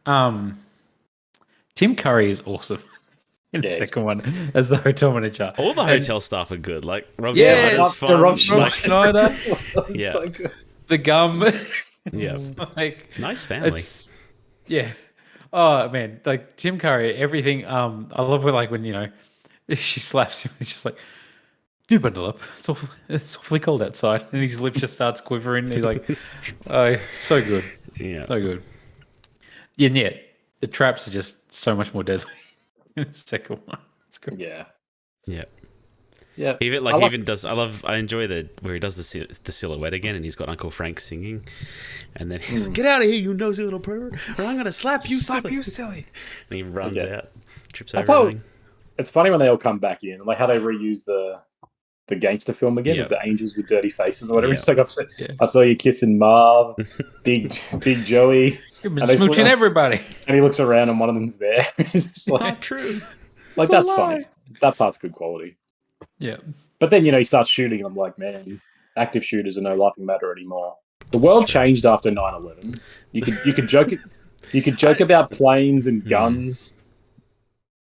know. Tim Curry is awesome. In the second one, as the hotel manager. All the hotel staff are good. Like Rob Schneider's fun. Rob Schneider. Yeah. So good. The gum. Yeah. Nice family. Yeah. Oh man, like Tim Curry, everything. I love when she slaps him. It's just like, you bundle up. It's awfully cold outside, and his lip just starts quivering. He's like, oh, so good. Yeah. So good. And yet, the traps are just so much more deadly. In the second one. It's good. Yeah. Yeah. Yeah. I enjoy where he does the silhouette again, and he's got Uncle Frank singing, and then he's like, "Get out of here, you nosy little pervert, or I'm gonna slap you, silly." And he runs out, trips over everything. It's funny when they all come back in, like how they reuse the gangster film again. It's the angels with dirty faces or whatever. It's like I saw you kissing Marv, big Joey. You've been smooching everybody. And he looks around and one of them's there. It's like, not true. Like, that's funny. That part's good quality. Yeah. But then, he starts shooting and I'm like, man, active shooters are no laughing matter anymore. The world changed after 9/11. You could joke about planes and guns.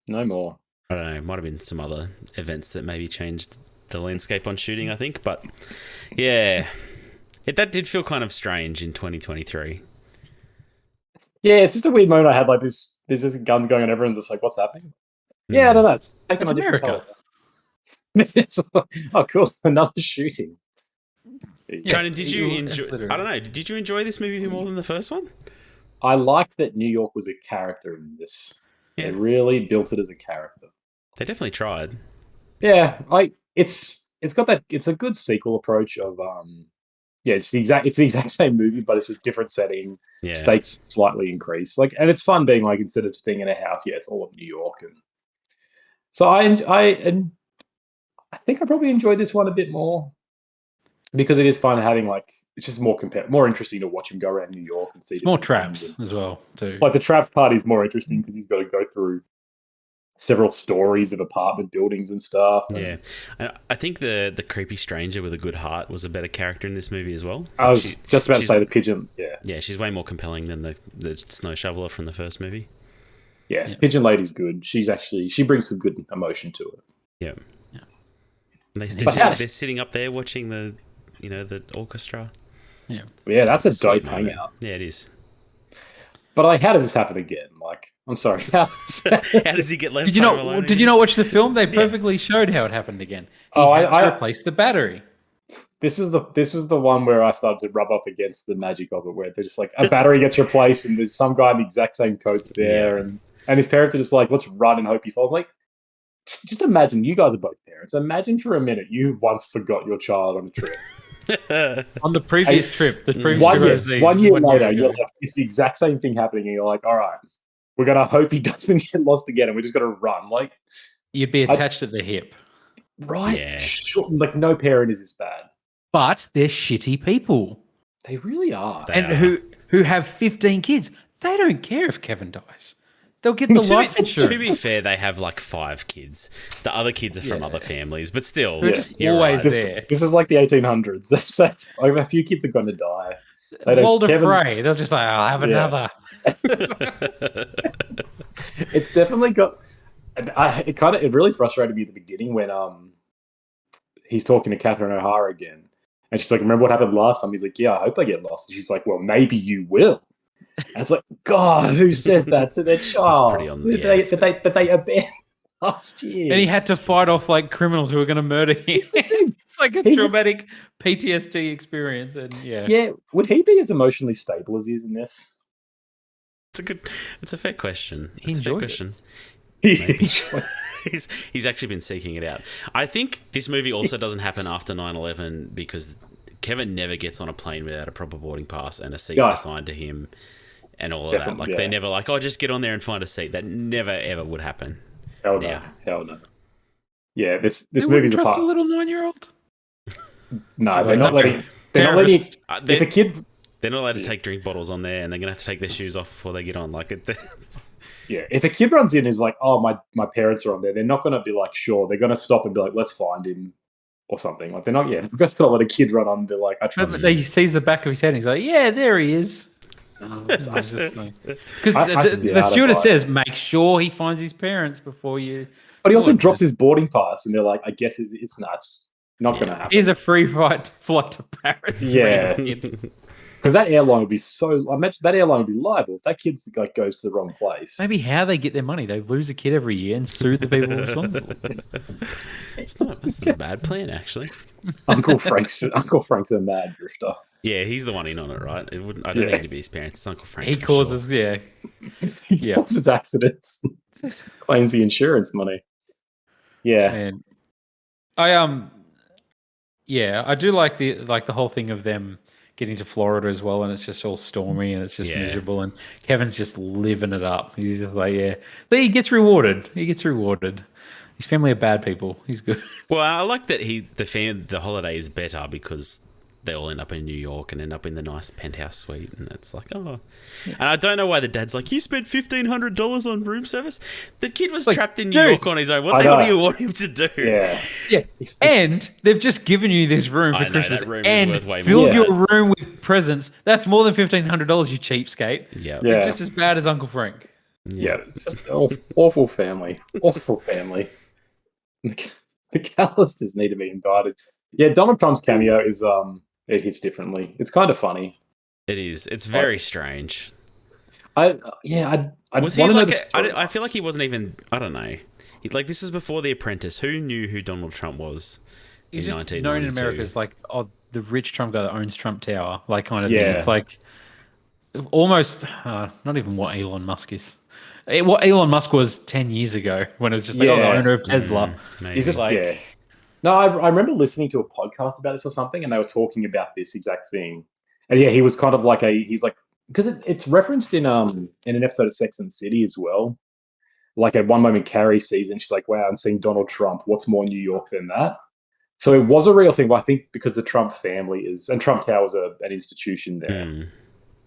No more. I don't know. It might have been some other events that maybe changed the landscape on shooting, I think. But yeah, that did feel kind of strange in 2023. Yeah, it's just a weird moment I had. Like this, there's just guns going on. Everyone's just like, "What's happening?" Yeah, I don't know. It's America. Oh, cool! Another shooting. Yeah. Conan, did you enjoy? I don't know. Did you enjoy this movie more than the first one? I liked that New York was a character in this. Yeah. They really built it as a character. They definitely tried. Yeah, it's got that. It's a good sequel approach of it's the exact same movie, but it's a different setting. Yeah. Stakes slightly increased. And it's fun being like, instead of just being in a house, it's all of New York. And so I think I probably enjoyed this one a bit more because it is fun having it's just more interesting to watch him go around New York and see. It's more traps as well too. Like the traps part is more interesting because he's got to go through several stories of apartment buildings and stuff. Yeah, and I think the creepy stranger with a good heart was a better character in this movie as well. I was just about to say the pigeon. Yeah, she's way more compelling than the snow shoveler from the first movie. Yeah, Pigeon Lady's good. She brings some good emotion to it. Yeah. They're sitting up there watching the orchestra. Yeah, that's a dope hangout. Yeah, it is. But how does this happen again? I'm sorry. How does he get left? Did you not watch the film? They perfectly showed how it happened again. I replaced the battery. This was the one where I started to rub up against the magic of it, where they're just like a battery gets replaced and there's some guy in the exact same coats there, and his parents are just like, let's run and hope you fall. I'm like, just imagine, you guys are both parents. Imagine for a minute you once forgot your child on a trip. On the previous trip, the previous one year later, you're like, it's the exact same thing happening, and you're like, all right, we're gonna hope he doesn't get lost again, and we're just gonna run. You'd be attached at the hip, right? Yeah. Sure, no parent is this bad, but they're shitty people. They really are, who have 15 kids. They don't care if Kevin dies. They'll get the life insurance. To be fair, they have 5 kids. The other kids are from other families, but still, you're always there. This is like the 1800s. They say a few kids are going to die. Walder Frey, they'll just I'll have another. It's definitely got. It really frustrated me at the beginning when he's talking to Catherine O'Hara again, and she's like, "Remember what happened last time?" He's like, "Yeah, I hope I get lost." And she's like, "Well, maybe you will." And it's like, God, who says that to their child? But they abandoned last year. And he had to fight off criminals who were going to murder him. It's like a traumatic PTSD experience. And yeah. Would he be as emotionally stable as he is in this? It's a fair question. He's actually been seeking it out. I think this movie also doesn't happen after 9/11 because Kevin never gets on a plane without a proper boarding pass and a seat assigned to him. And all of that. They're never just get on there and find a seat. That never, ever would happen. Hell no. Yeah, this movie's trust a little 9-year-old? No, they're not letting... If a kid... They're not allowed to take drink bottles on there, and they're going to have to take their shoes off before they get on. Yeah, if a kid runs in and is like, oh, my parents are on there, they're not going to be like, sure. They're going to stop and be like, let's find him or something. They're not, they're just going to let a kid run on and be like, I trust him. He sees the back of his head and he's like, yeah, there he is. Because the stewardess says, make sure he finds his parents before you. But he also drops his boarding pass, and they're like, I guess it's nuts. Not going to happen. Here's a free flight to Paris. Yeah. Because that airline would be I imagine that airline would be liable if that kid goes to the wrong place. Maybe how they get their money. They lose a kid every year and sue the people responsible. It's not a bad plan, actually. Uncle Frank's a mad drifter. Yeah, he's the one in on it, right? I don't need to be his parents. It's Uncle Frank. He causes, He causes accidents. Claims the insurance money. Yeah. And Yeah, I do like the whole thing of them getting to Florida as well, and it's just all stormy and it's just miserable, and Kevin's just living it up. He's just like, yeah, but he gets rewarded. His family are bad people. He's good. Well, I like that the holiday is better because they all end up in New York and end up in the nice penthouse suite, and it's like, oh. Yeah. And I don't know why the dad's like, you spent $1,500 on room service. The kid was trapped in New York on his own. What the hell do you want him to do? Yeah. And they've just given you this room for Christmas, that room and is worth way filled your room with presents. That's more than $1,500, you cheapskate. Yeah, it's just as bad as Uncle Frank. Yeah, it's just awful family. Awful family. McAllisters need to be indicted. Yeah, Donald Trump's cameo is it hits differently. It's kind of funny. It is. It's very strange. I feel like he wasn't even. I don't know. This is before The Apprentice. Who knew who Donald Trump was? He's just known in America as like, the rich Trump guy that owns Trump Tower, like kind of thing. It's like almost not even what Elon Musk is. What Elon Musk was 10 years ago when it was just like, the owner of Tesla. He's just like, No, I remember listening to a podcast about this or something, and they were talking about this exact thing. And he was kind of like because it's referenced in an episode of Sex and the City as well. Like at one moment, Carrie sees it and she's like, "Wow, I'm seeing Donald Trump. What's more New York than that?" So it was a real thing, but I think because the Trump family and Trump Tower was an institution there,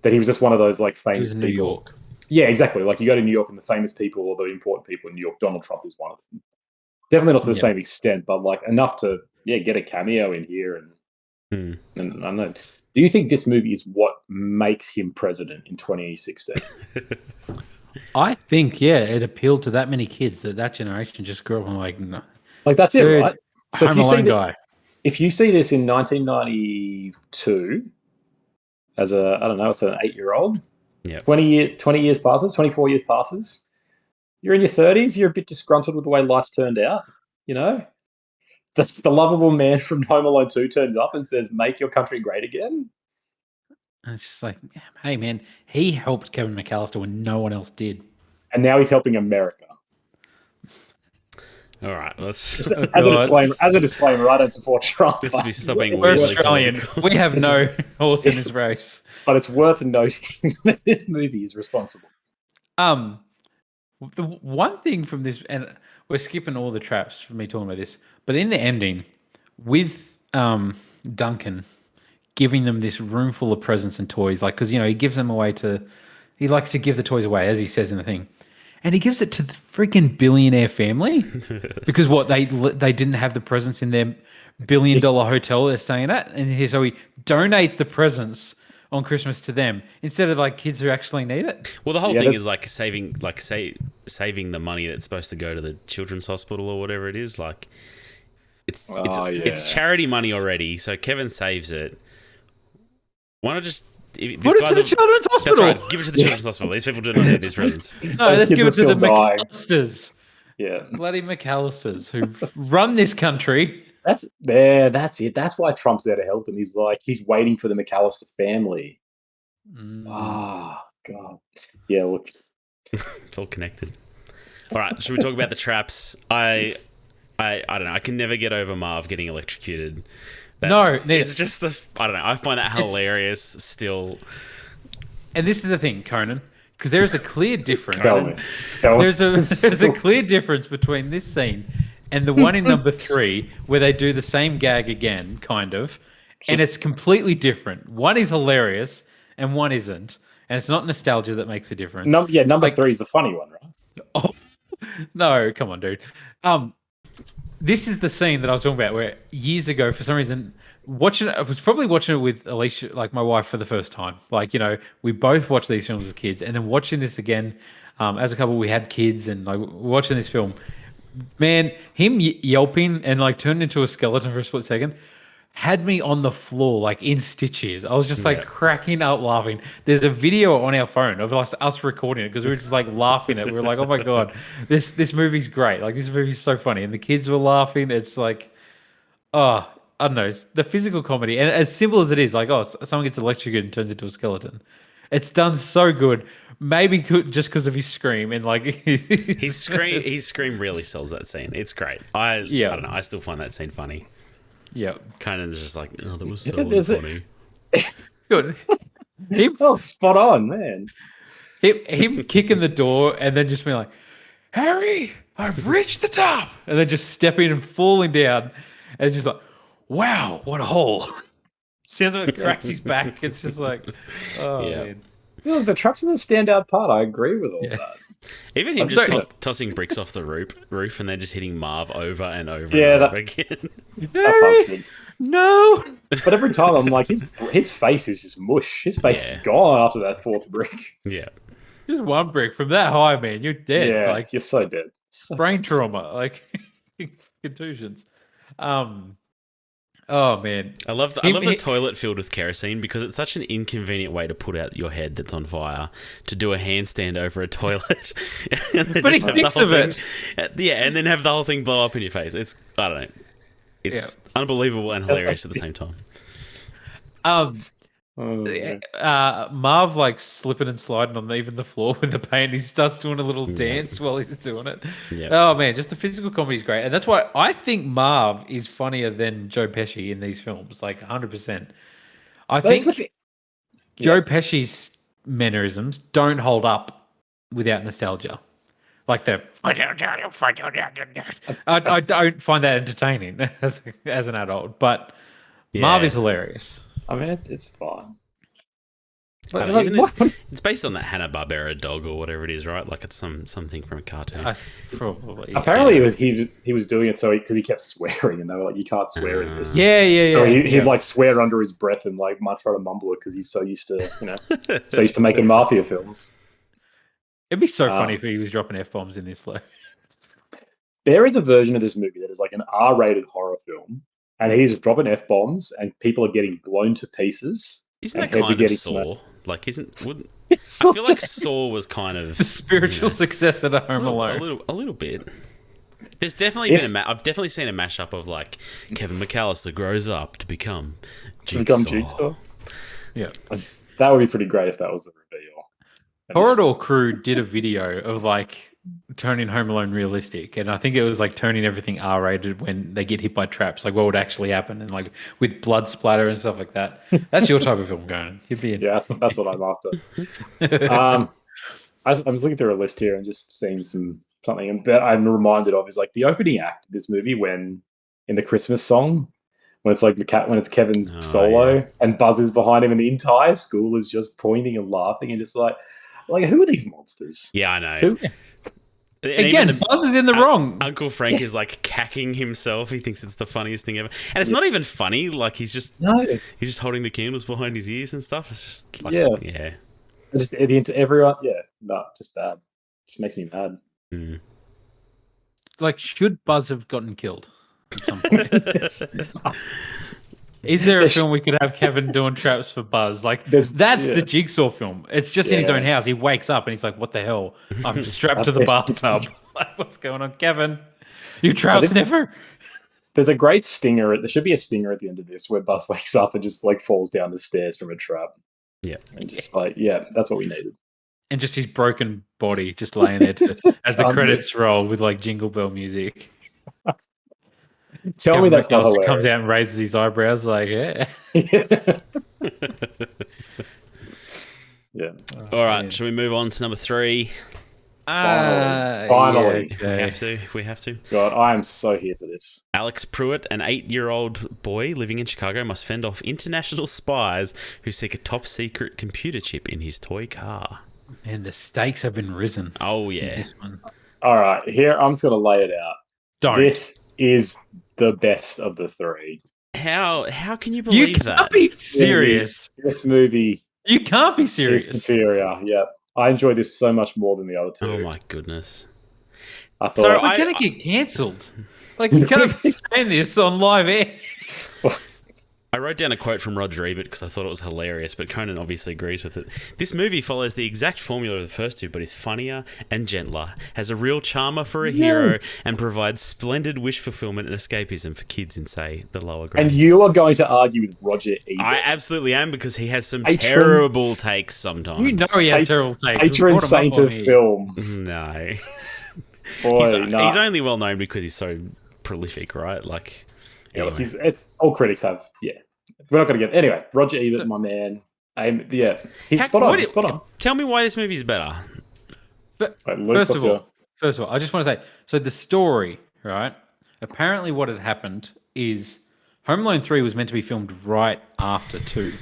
that he was just one of those like famous people. New York. Yeah, exactly. Like you go to New York and the famous people or the important people in New York, Donald Trump is one of them. Definitely not to the same extent, but like enough to get a cameo in here. And I don't know. Do you think this movie is what makes him president in 2016? I think it appealed to that many kids that generation just grew up and like, no. Like that's it, right? So if you see this in 1992 as an 8-year-old, 20 years passes, 24 years passes. You're in your 30s, you're a bit disgruntled with the way life's turned out, you know? The lovable man from Home Alone 2 turns up and says, "Make your country great again." And it's just like, hey, man, he helped Kevin McAllister when no one else did. And now he's helping America. All right, let's... As a disclaimer, I don't support Trump. We're Australian. We have no horse in this race. But it's worth noting that this movie is responsible. The one thing from this, and we're skipping all the traps for me talking about this, but in the ending, with Duncan giving them this room full of presents and toys, like, because, he gives them away he likes to give the toys away, as he says in the thing. And he gives it to the freaking billionaire family because they didn't have the presents in their $1 billion hotel they're staying at. And so he donates the presents on Christmas to them instead of like kids who actually need it. Well, the whole thing is like saving the money that's supposed to go to the children's hospital or whatever it is. Like it's charity money already. So Kevin saves it. Why not just put it to the children's hospital? That's right. Give it to the children's hospital. These people do not need these presents. No, let's give it to the McAllisters. Yeah, bloody McAllisters who run this country. That's it. That's why Trump's there to help them. He's waiting for the McAllister family. God. Yeah, look. It's all connected. All right, should we talk about the traps? I don't know. I can never get over Marv getting electrocuted. It's just I don't know. I find that hilarious still. And this is the thing, Conan, because there is a clear difference. Tell me. There's a clear difference between this scene and the one in number 3 where they do the same gag again, kind of, and it's completely different. One is hilarious and one isn't, and it's not nostalgia that makes a difference. Number 3 is the funny one, right? Oh no, come on, dude. This is the scene that I was talking about where years ago, for some reason, I was probably watching it with Alicia, like my wife, for the first time. Like, we both watched these films as kids, and then watching this again as a couple, we had kids, and like watching this film. Man, him yelping and like turning into a skeleton for a split second had me on the floor, like in stitches. I was just like cracking up laughing. There's a video on our phone of us recording it because we were just like laughing at it. We were like, oh my God, this movie's great. Like, this movie's so funny. And the kids were laughing. It's like, I don't know. It's the physical comedy. And as simple as it is, like, someone gets electrocuted and turns into a skeleton. It's done so good. Maybe just because of his scream and like his scream really sells that scene. It's great. I don't know. I still find that scene funny. Yeah, kind of just like, oh, that was so funny. Good. Spot on, man. Him kicking the door and then just being like, Harry, I've reached the top, and then just stepping and falling down, and just like, wow, what a hole. Sounds like it cracks his back. It's just like, oh man. Look, the traps are the standout part. I agree with all that. Even him tossing bricks off the roof and then just hitting Marv over and over and over again. That part's good. No. But every time I'm like, his face is just mush. His face is gone after that fourth brick. Yeah. Just one brick from that high, man. You're dead. Yeah, like, you're so dead. Brain trauma, like contusions. Oh man, I love the toilet filled with kerosene because it's such an inconvenient way to put out your head that's on fire to do a handstand over a toilet. But he thinks of it. Yeah, and then have the whole thing blow up in your face. I don't know. It's unbelievable and hilarious at the same time. Marv like slipping and sliding on even the floor with the paint. He starts doing a little dance while he's doing it. Yeah. Oh man, just the physical comedy is great, and that's why I think Marv is funnier than Joe Pesci in these films, like 100%. I think Joe Pesci's mannerisms don't hold up without nostalgia. Like I don't find that entertaining as an adult, but Marv is hilarious. I mean, it's fine. It's based on that Hanna-Barbera dog or whatever it is, right? Like it's something from a cartoon. Probably. Apparently, he was doing it because he kept swearing, and they were like, "You can't swear in this." Yeah. So he'd like swear under his breath and like might try to mumble it because he's so used to making mafia films. It'd be so funny if he was dropping F-bombs in this. There is a version of this movie that is like an R-rated horror film, and he's dropping F-bombs, and people are getting blown to pieces. Isn't that kind of Saw? Like, I feel like Saw was kind of the spiritual successor to Home Alone. A little bit. There's definitely been I've definitely seen a mashup of like Kevin McAllister grows up to become Jigsaw. Yeah, that would be pretty great if that was the reveal. Corridor Crew did a video of like turning Home Alone realistic, and I think it was like turning everything R-rated when they get hit by traps, like what would actually happen, and like with blood splatter and stuff like that. That's your type of film, going. You'd be that's what I'm after. I'm just looking through a list here and just seeing something that I'm reminded of is like the opening act of this movie when in the Christmas song when it's like when it's Kevin's solo and Buzz is behind him and the entire school is just pointing and laughing and just like who are these monsters? Yeah, I know. Again, Buzz is in the wrong. Uncle Frank is like cacking himself. He thinks it's the funniest thing ever, and it's not even funny. Like he's just holding the candles behind his ears and stuff. It's just like, Just everyone, just bad. Just makes me mad. Mm. Like, should Buzz have gotten killed at some point? Is there a film we could have Kevin doing traps for Buzz? Like, that's the Jigsaw film. It's just in his own house. He wakes up and he's like, what the hell? I'm strapped to the bathtub. Like, what's going on, Kevin? You trout sniffer? There's a great stinger. There should be a stinger at the end of this where Buzz wakes up and just like falls down the stairs from a trap. Yeah. And just like, that's what we needed. And just his broken body just laying there as the credits roll with like Jingle Bell music. Tell me that's not hilarious. Comes out and raises his eyebrows like, yeah. All right, shall we move on to number 3? Finally. Yeah, if we have to. God, I am so here for this. Alex Pruitt, an 8-year-old boy living in Chicago, must fend off international spies who seek a top-secret computer chip in his toy car. Man, the stakes have been risen. Oh, yeah. This one. All right, here, I'm just going to lay it out. This is the best of the 3. How can you believe that? You can't be serious. This movie... You can't be serious. Is superior, yeah. I enjoy this so much more than the other 2. Oh, my goodness. I thought... we're going to get cancelled. Like, you can't be saying this on live air. I wrote down a quote from Roger Ebert because I thought it was hilarious, but Conan obviously agrees with it. This movie follows the exact formula of the first two, but is funnier and gentler, has a real charmer for a hero, and provides splendid wish fulfillment and escapism for kids in, say, the lower grades. And you are going to argue with Roger Ebert. I absolutely am, because he has some terrible takes sometimes. You know he has terrible takes. Patron saint of film. No. Boy, he's only well known because he's so prolific, right? Like... Yeah, anyway. Look, it's all critics have. Yeah, we're not going to get anyway. Roger Ebert, my man. He's spot on. Spot on. Tell me why this movie is better. But first of all, I just want to say. So the story, right? Apparently, what had happened is Home Alone 3 was meant to be filmed right after 2,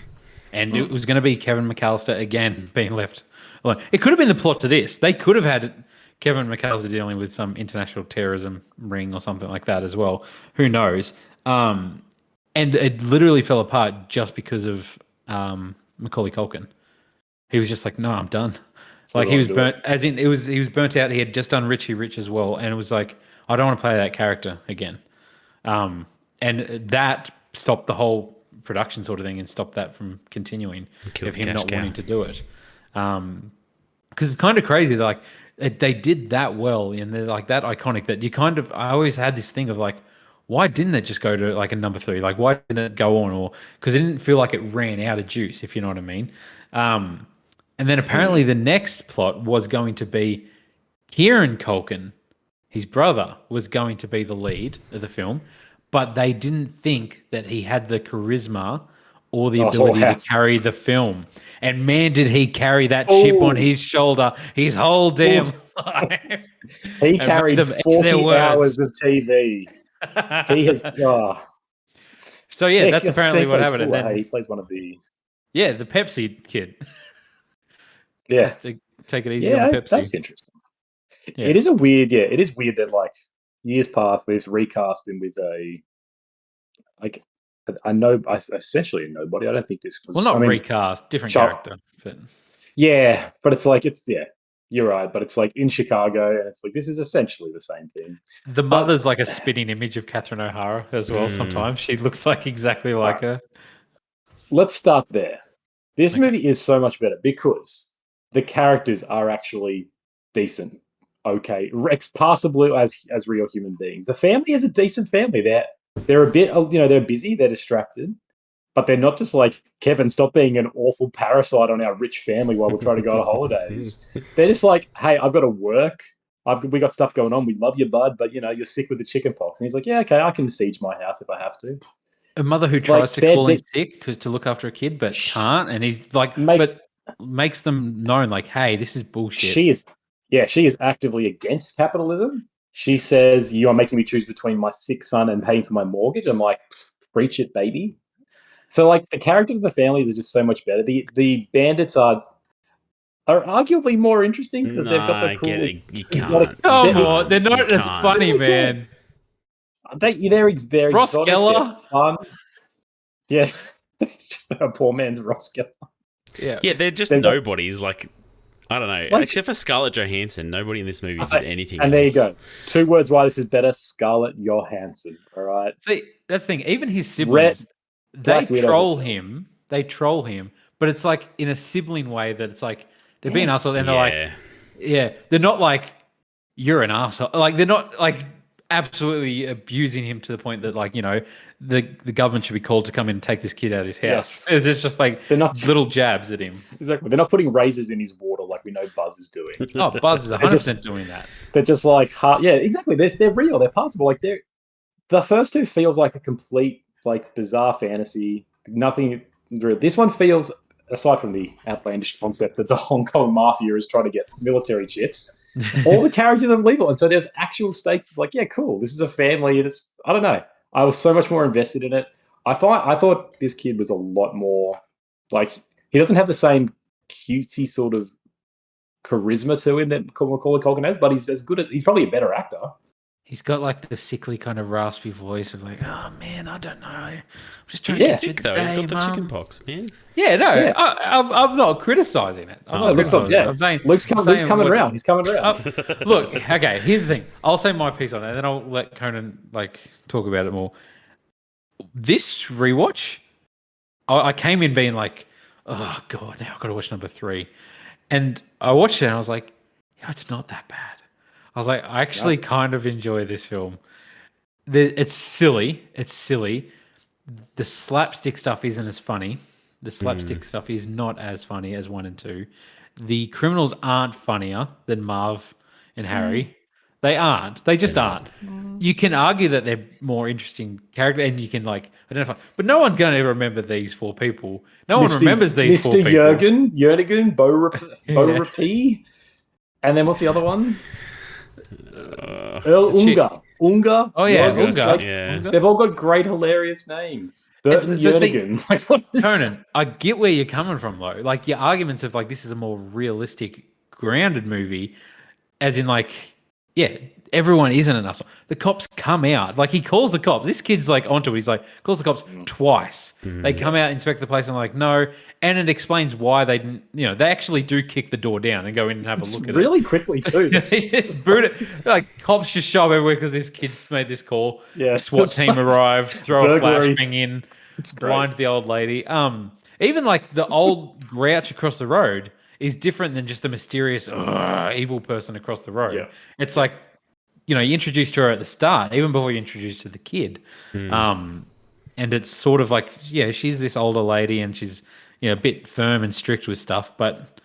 and it was going to be Kevin McAllister again being left alone. It could have been the plot to this. They could have had Kevin McAllister dealing with some international terrorism ring or something like that as well. Who knows? And it literally fell apart just because of Macaulay Culkin. He was just like, no, I'm done. Like he was burnt, as in he was burnt out. He had just done Richie Rich as well, and it was like, I don't want to play that character again. And that stopped the whole production sort of thing and stopped that from continuing of him not wanting to do it. Because it's kind of crazy. Like they did that well, and they're like that iconic that you kind of. I always had this thing of like, why didn't it just go to like a number 3? Like, why didn't it go on? Or because it didn't feel like it ran out of juice, if you know what I mean. And then apparently the next plot was going to be Kieran Culkin, his brother, was going to be the lead of the film, but they didn't think that he had the charisma or the ability to carry the film. And man, did he carry that chip on his shoulder his whole damn life. He carried 40 hours of TV. He has. So yeah, that's apparently what happened. And then he plays one of the. Yeah, the Pepsi kid. Yeah, has to take it easy on Pepsi. That's interesting. Yeah. It is a weird. Yeah, it is weird that like years past, they've recast him with a like. I know, especially a nobody. I don't think this was. Well, not recast, different character. But... Yeah, but it's like You're right, but it's like in Chicago, and it's like this is essentially the same thing. The mother's like a spitting image of Catherine O'Hara as well. Sometimes she looks like exactly like her. Let's start there. This movie is so much better because the characters are actually decent, okay, passable as real human beings. The family is a decent family. They're a bit, they're busy, they're distracted. But they're not just like, Kevin, stop being an awful parasite on our rich family while we're trying to go on holidays. They're just like, hey, I've got to work. We got stuff going on. We love you, bud, but you're sick with the chicken pox. And he's like, yeah, okay, I can siege my house if I have to. A mother who tries to call in sick to look after a kid, but can't. And he's like, makes them known like, hey, this is bullshit. She is actively against capitalism. She says, you are making me choose between my sick son and paying for my mortgage. I'm like, preach it, baby. So, like, the characters of the families are just so much better. The bandits are arguably more interesting because they've got the cool... They're not as funny, man. They're Ross exotic, Geller. They're fun. Yeah, just a poor man's Ross Geller. Yeah, they're just nobodies. Like, I don't know. Except for Scarlett Johansson, nobody in this movie did anything And there you go. 2 words why this is better, Scarlett Johansson. All right? See, that's the thing. Even his siblings... They troll him, but it's like in a sibling way that it's like they're being assholes and they're like, they're not like, you're an asshole. Like they're not like absolutely abusing him to the point that like, the government should be called to come in and take this kid out of his house. Yes. It's just like they're not little jabs at him. Exactly. They're not putting razors in his water like we know Buzz is doing. Oh, Buzz is 100% doing that. They're just like, exactly. They're real. They're passable. Like the first 2 feels like a complete like bizarre fantasy. Nothing. This one feels, aside from the outlandish concept that the Hong Kong mafia is trying to get military chips, all the characters are believable, and so there's actual stakes of like, yeah, cool. This is a family. I don't know. I was so much more invested in it. I thought this kid was a lot more like he doesn't have the same cutesy sort of charisma to him that Macaulay Culkin has, but he's probably a better actor. He's got like the sickly kind of raspy voice of like, oh man, I don't know. I'm just trying to get sick though. He's got the chicken pox, man. Yeah, no, yeah. I'm not criticizing it. I'm saying Luke's coming around. He's coming around. Look, okay. Here's the thing. I'll say my piece on it, and then I'll let Conan like talk about it more. This rewatch, I came in being like, oh god, now I've got to watch number 3, and I watched it and I was like, it's not that bad. I was like, I actually kind of enjoy this film. It's silly. It's silly. The slapstick stuff isn't as funny. The slapstick stuff is not as funny as 1 and 2. The criminals aren't funnier than Marv and Harry. They aren't. They just aren't. You can argue that they're more interesting character, and you can like identify, but no one's going to remember these 4 people. No one remembers these 4 people. Mr. Jurgen, Bo Rapee, and then what's the other one? Earl Ungar. Oh yeah, Ungar. They've all got great, hilarious names. Burton Jernigan. Conan, I get where you're coming from though. Like your arguments of like this is a more realistic, grounded movie, as in like, yeah, everyone isn't an asshole. The cops come out. Like he calls the cops. This kid's like onto it. He's like calls the cops twice. They come out, inspect the place, and like no. And it explains why they didn't. You know, they actually do kick the door down and go in and have a look at it really quickly too. They just boot it. Like cops just show up everywhere because this kid's made this call. Yeah, SWAT team arrive, throw a flashbang in, blind the old lady. Even like the old grouch across the road is different than just the mysterious evil person across the road. Yeah. It's like, you know, you introduced her at the start, even before you introduced to the kid. And it's sort of like, yeah, she's this older lady and she's, you know, a bit firm and strict with stuff, but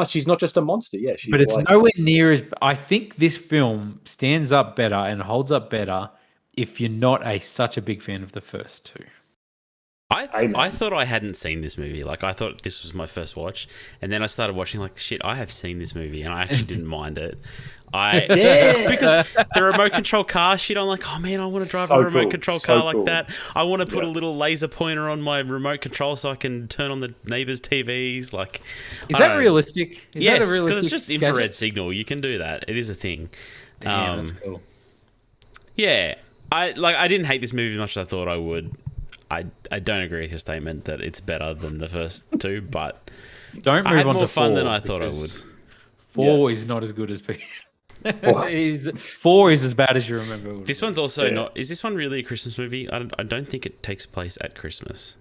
she's not just a monster. Yeah, but it's nowhere near as. I think this film stands up better and holds up better if you're not such a big fan of the first 2. I thought I hadn't seen this movie. Like, I thought this was my first watch. And then I started watching, like, shit, I have seen this movie. And I actually didn't mind it. Because the remote control car shit, I'm like, oh, man, I want to drive a remote control car like that. I want to put a little laser pointer on my remote control so I can turn on the neighbors' TVs. Like, is that realistic? Yes, because it's just infrared signal. You can do that. It is a thing. Damn, that's cool. Yeah. I didn't hate this movie as much as I thought I would. I don't agree with your statement that it's better than the first 2, but don't move I had on more to fun 4 than I thought I would. 4 is not as good as P. 4 is as bad as you remember. This one's also not. Is this one really a Christmas movie? I don't think it takes place at Christmas.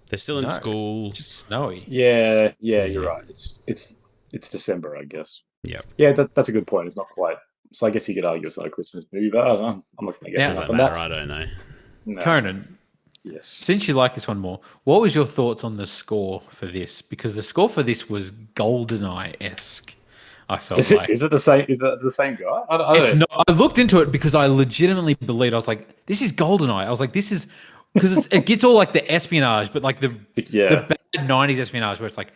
They're still in school. Just snowy. Yeah, you're right. It's December, I guess. Yeah, that's a good point. It's not quite. So I guess you could argue it's not a Christmas movie, but I don't know. I'm not going to get doesn't matter. I don't know. No. Conan. Yes. Since you like this one more, what was your thoughts on the score for this? Because the score for this was GoldenEye-esque. I felt is it the same? Is it the same guy? I don't know. Not. I looked into it because I legitimately believed. I was like, "This is GoldenEye." I was like, "This is," because it gets all like the espionage, but like the bad '90s espionage where it's like,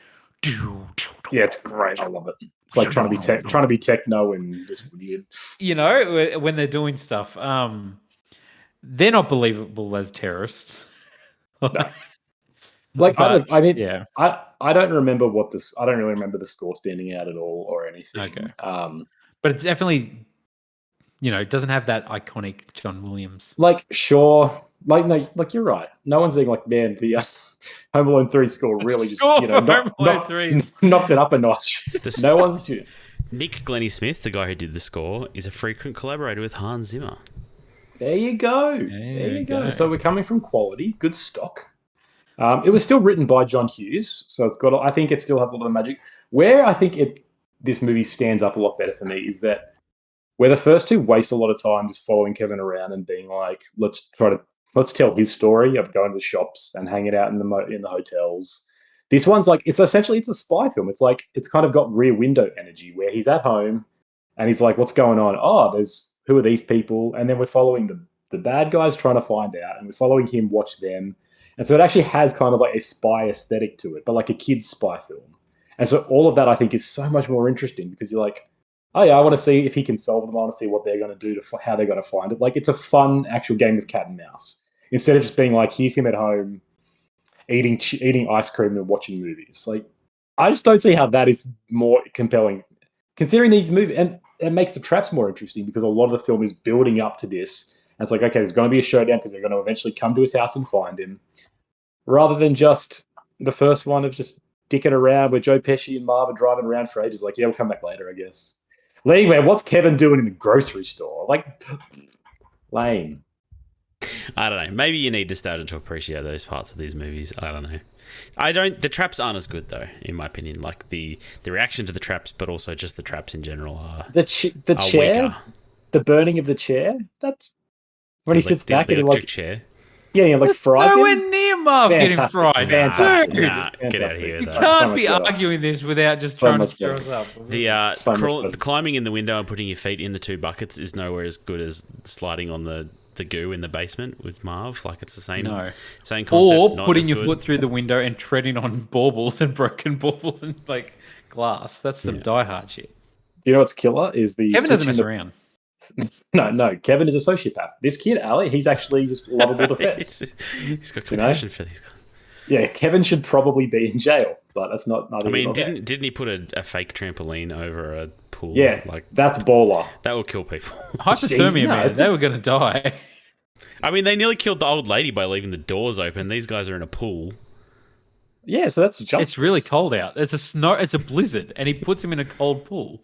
yeah, it's great. I love it. It's like trying to be techno and just weird. You know, when they're doing stuff. They're not believable as terrorists. No. Like, I don't remember I don't really remember the score standing out at all or anything. Okay. But it's definitely, you know, it doesn't have that iconic John Williams. Like, sure. Like, no, like, you're right. No one's being like, man, the Home Alone 3 score really just, you know, knocked it up a notch. No one's... Nick Glennie Smith, the guy who did the score, is a frequent collaborator with Hans Zimmer. There you go. There you go. So we're coming from quality, good stock. It was still written by John Hughes, so it's got. I think it still has a lot of magic. Where I think this movie stands up a lot better for me is that where the first 2 waste a lot of time just following Kevin around and being like, let's tell his story of going to the shops and hanging out in the hotels. This one's like it's a spy film. It's like it's kind of got Rear Window energy where he's at home and he's like, what's going on? Oh, who are these people? And then we're following the bad guys trying to find out, and we're following him watch them. And so it actually has kind of like a spy aesthetic to it, but like a kid's spy film. And so all of that I think is so much more interesting because you're like, oh yeah, I want to see if he can solve them. I want to see what they're going to do how they're going to find it. Like it's a fun actual game of cat and mouse instead of just being like, here's him at home eating ice cream and watching movies. Like I just don't see how that is more compelling considering these movies. And it makes the traps more interesting because a lot of the film is building up to this. And it's like, okay, there's going to be a showdown because they're going to eventually come to his house and find him. Rather than just the first one of just dicking around where Joe Pesci and Marv are driving around for ages. Like, yeah, we'll come back later, I guess. Anyway, what's Kevin doing in the grocery store? Like, lame. I don't know. Maybe you need nostalgia to appreciate those parts of these movies. I don't know. The traps aren't as good though, in my opinion. Like the reaction to the traps, but also just the traps in general are the chair, weaker. the burning of the chair. That's when he sits back the and electric chair. Yeah, he like fries him. Nowhere near Marv getting fried. Fantastic. Dude, Nah, get out of here. you can't be arguing this without just trying to stir us up. The climbing in the window and putting your feet in the two buckets is nowhere as good as sliding on the goo in the basement with Marv. Like it's the same concept. Or putting your foot through the window and treading on baubles and broken baubles and like glass. That's some Die Hard shit. You know what's killer is Kevin doesn't mess around. No. Kevin is a sociopath. This kid, Ali, he's actually just lovable defense. He's got compassion for these guys. Yeah, Kevin should probably be in jail, but that's not. I mean, didn't he put a fake trampoline over a pool? Yeah, like that's baller. That will kill people. Hypothermia, man. They were going to die. I mean, they nearly killed the old lady by leaving the doors open. These guys are in a pool. Yeah, so that's justice. It's really cold out. It's a blizzard, and he puts him in a cold pool.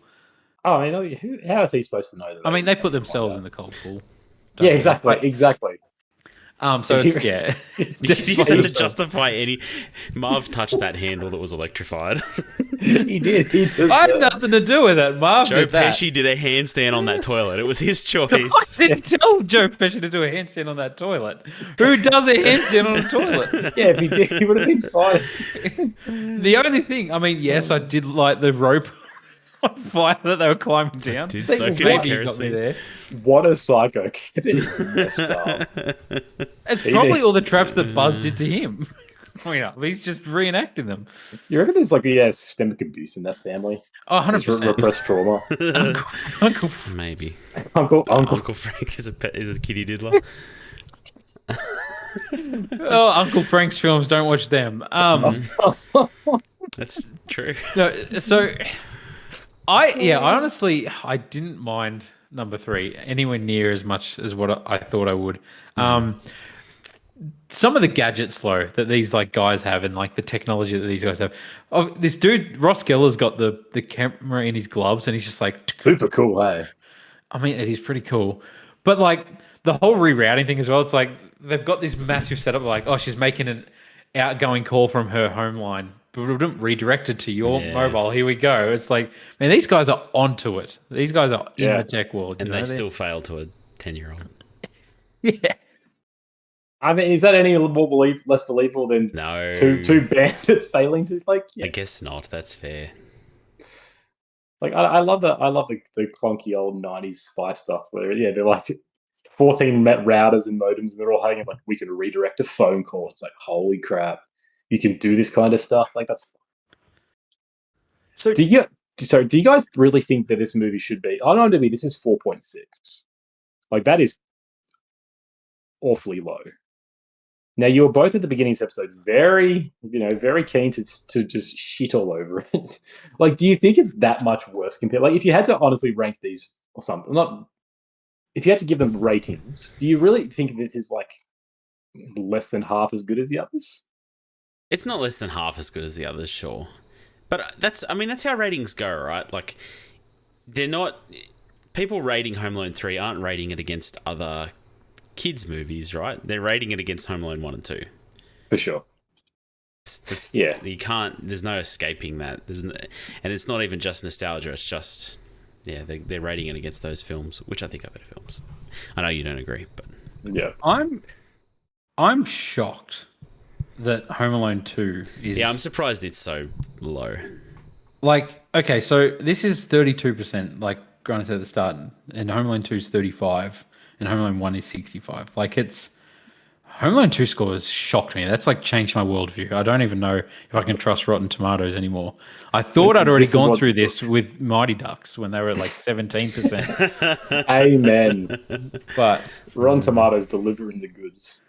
Oh, I mean, how is he supposed to know that? I mean, they put themselves in the cold pool. Yeah, exactly. So it's, yeah. He said to justify any... Marv touched that handle that was electrified. He did. I had nothing to do with it. Marv Joe did that. Pesci did a handstand on that toilet. It was his choice. I didn't tell Joe Pesci to do a handstand on that toilet. Who does a handstand on a toilet? Yeah, if he did, he would have been fine. The only thing, I mean, yes, I did like the rope on fire that they were climbing down. Did soak it in kerosene. There. What a psycho. Kevin is messed up. It's probably all the traps that Buzz did to him. He's just reenacting them. You reckon there's like systemic abuse in that family? Oh, 100%. Repressed trauma. Uncle Maybe. Uncle Frank is a kitty diddler. Oh, Uncle Frank's films, don't watch them. That's true. So I honestly didn't mind number 3 anywhere near as much as what I thought I would. Some of the gadgets though that these like guys have and like the technology that these guys have. Oh, this dude Ross Geller's got the camera in his gloves and he's just like super cool, hey. I mean, it is pretty cool, but like the whole rerouting thing as well. It's like they've got this massive setup. Like, oh, she's making an outgoing call from her home line, but redirected to your mobile. Here we go. It's like, man, these guys are onto it. These guys are in the tech world, and they still fail to a 10-year-old. Yeah. I mean, is that any less believable than two bandits failing to like? Yeah. I guess not. That's fair. Like I love the clunky old 90s spy stuff where they're like 14 routers and modems and they're all hanging like we can redirect a phone call. It's like holy crap, you can do this kind of stuff. Like that's. So do you guys really think that this movie should be? On IMDb, this is 4.6. Like that is awfully low. Now you were both at the beginning of this episode very keen to just shit all over it. Like, do you think it's that much worse compared? Like, if you had to honestly rank these or something, if you had to give them ratings, do you really think that it is like less than half as good as the others? It's not less than half as good as the others, sure, but that's how ratings go, right? Like, they're not people rating Home Alone 3 aren't rating it against other kids movies, right? They're rating it against Home Alone 1 and 2 for sure. You can't, there's no escaping that. And it's not even just nostalgia, it's just they're rating it against those films, which I think are better films. I know you don't agree, but yeah, I'm shocked that Home Alone 2 is I'm surprised it's so low. Like, okay, so this is 32%, like Grant said at the start, and Home Alone 2 is 35 and Home Alone 1 is 65. Like, it's Home Alone 2 score has shocked me. That's like changed my worldview. I don't even know if I can trust Rotten Tomatoes anymore. I thought I'd already gone through this with Mighty Ducks when they were at like 17%. Amen. But Rotten Tomatoes delivering the goods.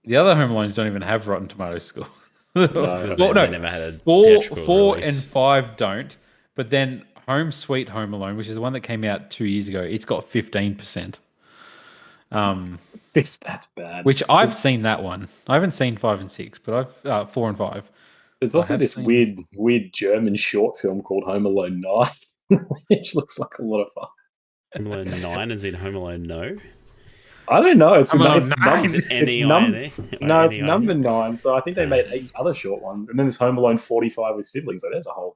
The other Home Alones don't even have Rotten Tomatoes score. They never had a 4 and 5 don't. But then Home Sweet Home Alone, which is the one that came out 2 years ago, it's got 15%. That's bad. Which I've seen that one. I haven't seen 5 and 6, but I've 4 and 5. There's also this weird German short film called Home Alone 9, which looks like a lot of fun. Home Alone 9 is in Home Alone No? I don't know. It's Home Alone it's 9. Is it it's N-E-I-N-E? no, it's N-E-I-N-E? number 9. So I think they made 8 other short ones, and then there's Home Alone 45 with siblings. So there's a whole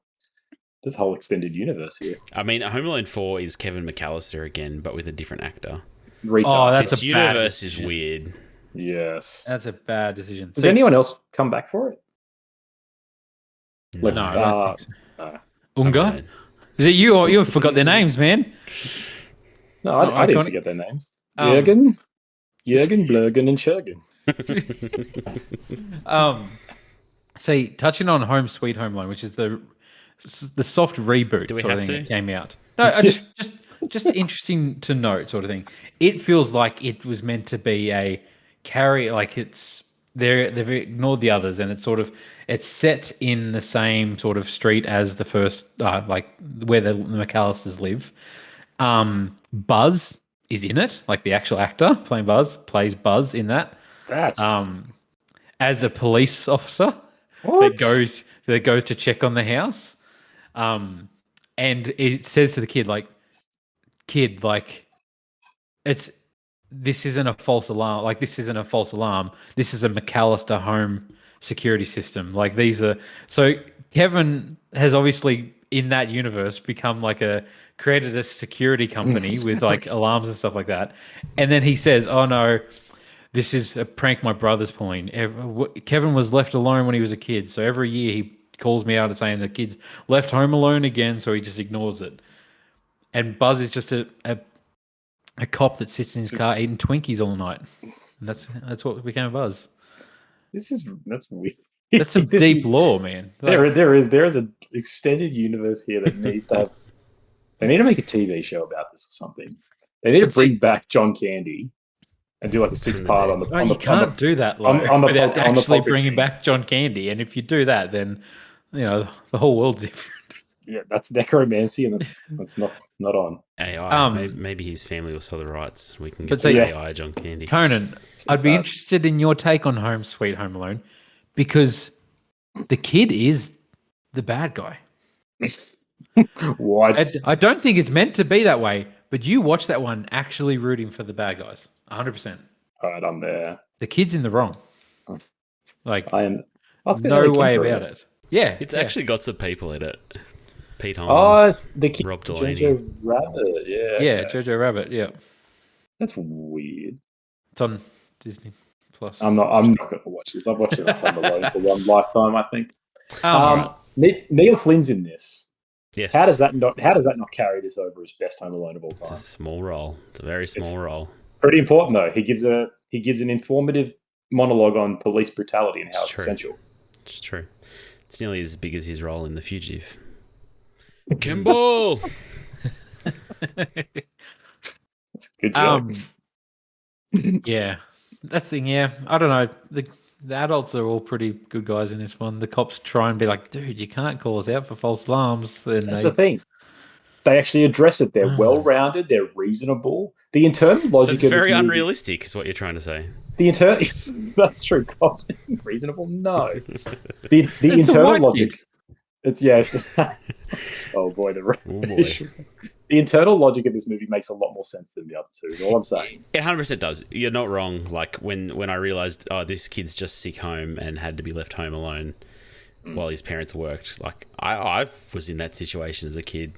extended universe here. I mean, Home Alone 4 is Kevin McAllister again, but with a different actor. Recast. Oh, that's This a bad universe is decision. weird. Yes. That's a bad decision. Does anyone else come back for it? No, No, I don't think so. no. Unga? Is it you or you forgot their names, man? No, It's not I didn't iconic. forget their names. Um, Jürgen, Blurgen, and Schergen. See, touching on Home Sweet Home Alone, which is the soft reboot Do we sort of have thing to? that came out. No, I just interesting to note sort of thing. It feels like it was meant to be a carry, like they've ignored the others, and it's set in the same sort of street as the first, like where the McAllisters live. Buzz is in it, like the actual actor playing Buzz plays Buzz in that. That's As a police officer what? that goes to check on the house. And it says to the kid, like, this isn't a false alarm. Like, this isn't a false alarm. This is a McAllister home security system. Like, so Kevin has obviously in that universe become created a security company with like alarms and stuff like that. And then he says, "Oh no, this is a prank my brother's pulling. Kevin was left alone when he was a kid. So every year he calls me out and saying the kid's left home alone again. So he just ignores it. And Buzz is just a cop that sits in his car eating Twinkies all night. And that's what became Buzz. That's weird. That's some deep lore, man. There is an extended universe here that needs to have. They need to make a TV show about this or something. They need to bring back John Candy and do like a 6-part on the. You can't do that without actually bringing back John Candy. And if you do that, then the whole world's different. Yeah, that's necromancy, and that's not on. AI. Maybe his family will sell the rights. We can get AI John Candy. Conan, I'd be interested in your take on Home Sweet Home Alone, because the kid is the bad guy. What? I don't think it's meant to be that way, but you watch that one actually rooting for the bad guys, 100%. All right, I'm there. The kid's in the wrong. Like, I am. No way about it. Yeah, It's actually got some people in it. Pete Oh, Holmes, it's the kid, Rob Delaney. Jojo Rabbit. Yeah. Yeah, okay. Jojo Rabbit. Yeah, That's weird. it's on Disney Plus. I'm not going to watch this. I've watched it Home Alone for one lifetime, I think. Right. Neil Flynn's in this. Yes. How does that not carry this over as best Home Alone of all It's time? a small role. It's a very small role. Pretty important though. He gives an informative monologue on police brutality and how it's essential. It's true. It's nearly as big as his role in The Fugitive. Kimball. That's a good joke. Yeah, that's the thing. Yeah, I don't know. The adults are all pretty good guys in this one. The cops try and be like, dude, you can't call us out for false alarms. That's the thing. They actually address it. They're well-rounded. They're reasonable. The internal logic. So it's very unrealistic, is what you're trying to say. That's true. Cops being reasonable. No. The internal logic. Oh boy, the internal logic of this movie makes a lot more sense than the other two. Is all I'm saying. It 100% does. You're not wrong. Like when I realized, this kid's just sick home and had to be left home alone while his parents worked. Like I was in that situation as a kid.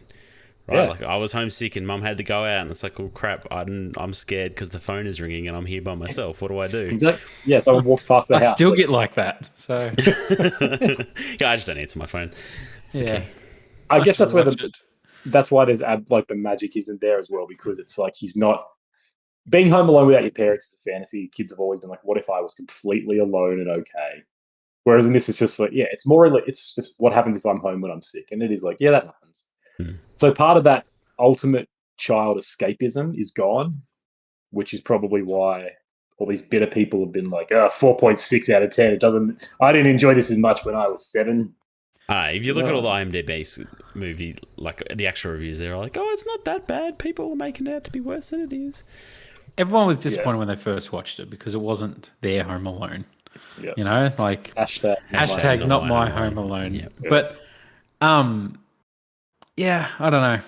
Right? Yeah. Like I was homesick and mum had to go out, and it's like, oh crap, I'm scared because the phone is ringing and I'm here by myself. What do I do? Exactly. Yeah, someone walks past the house. I still get like that. So yeah, I just don't answer my phone. It's the key. I guess that's why there's the magic isn't there as well, because it's like he's not being home alone without your parents is a fantasy. Kids have always been like, what if I was completely alone and okay? Whereas in this, it's just like, it's more like it's just what happens if I'm home when I'm sick, and it is like, yeah, that happens. So part of that ultimate child escapism is gone, which is probably why all these bitter people have been like, 4.6 out of 10. I didn't enjoy this as much when I was 7. If you look at all the IMDb movie, like the actual reviews, they're like, it's not that bad. People were making it out to be worse than it is. Everyone was disappointed when they first watched it because it wasn't their Home Alone. Yep. Like hashtag not my Home Alone. Yep. But I don't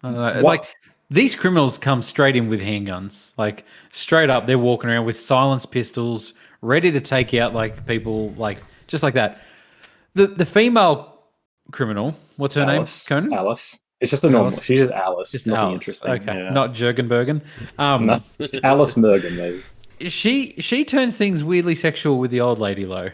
know. What? Like these criminals come straight in with handguns, like straight up. They're walking around with silenced pistols, ready to take out like people, like just like that. The female criminal, what's her name? Conan? Alice. It's just a normal. Alice? She's just Alice. Just Nothing Alice. interesting. Okay, Yeah. not Jurgenbergen. No. Alice Mergen, maybe. She turns things weirdly sexual with the old lady though.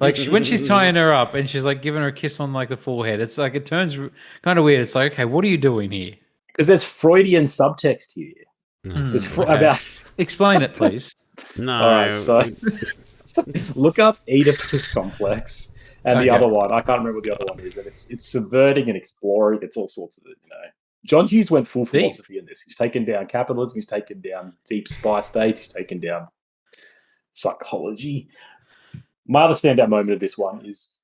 Like when she's tying her up and she's like giving her a kiss on like the forehead, it's like it turns kind of weird. It's like, okay, what are you doing here? Because there's Freudian subtext here. There's about. Explain it, please. No. All right, so look up Oedipus complex and the other one. I can't remember what the other one is, and it's subverting and exploring. It's all sorts of John Hughes went full philosophy in this. He's taken down capitalism. He's taken down deep spy states. He's taken down psychology. My other standout moment of this one is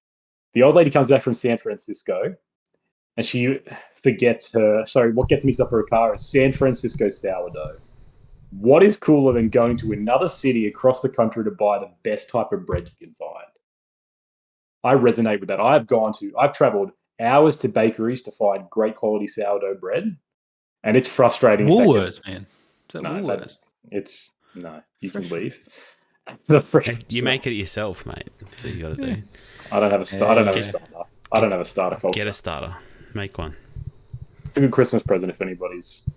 the old lady comes back from San Francisco and she forgets what gets mixed up for her car is San Francisco sourdough. What is cooler than going to another city across the country to buy the best type of bread you can find? I resonate with that. I've traveled hours to bakeries to find great quality sourdough bread, and it's frustrating. Woolworths, man. Woolworths? You can leave. You make it yourself, mate. That's what you got to do. I don't have a starter. I don't have a starter culture. Get a starter. Make one. It's a good Christmas present if anybody's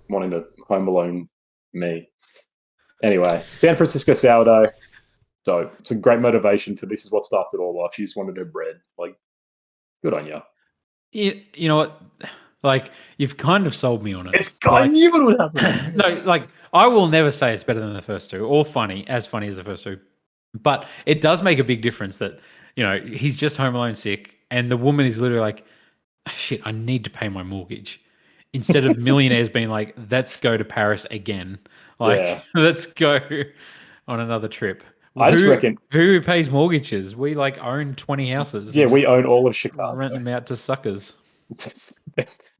wanting to Home Alone me. Anyway, San Francisco sourdough. Dope. It's a great motivation for this is what starts it all off. She just wanted her bread. Like, good on you. You know what? Like, you've kind of sold me on it. I knew it would happen. No, like, I will never say it's better than the first two or as funny as the first two. But it does make a big difference that, he's just home alone sick and the woman is literally like, shit, I need to pay my mortgage. Instead of millionaires being like, let's go to Paris again. Like, let's go on another trip. I just reckon. Who pays mortgages? We own 20 houses. Yeah, we own all of Chicago. Rent them out to suckers.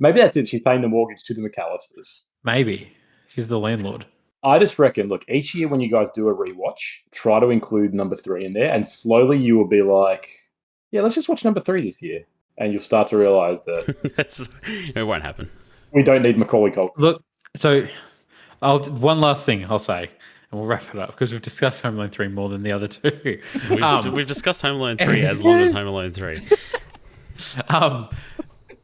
Maybe that's it. She's paying the mortgage to the McAllisters. Maybe. She's the landlord. I just reckon, look, each year when you guys do a rewatch, try to include number 3 in there, and slowly you will be like, yeah, let's just watch number 3 this year. And you'll start to realize that it won't happen. We don't need Macaulay Culkin. Look, so one last thing I'll say, and we'll wrap it up because we've discussed Home Alone 3 more than the other two. We've discussed Home Alone 3 as long as Home Alone 3.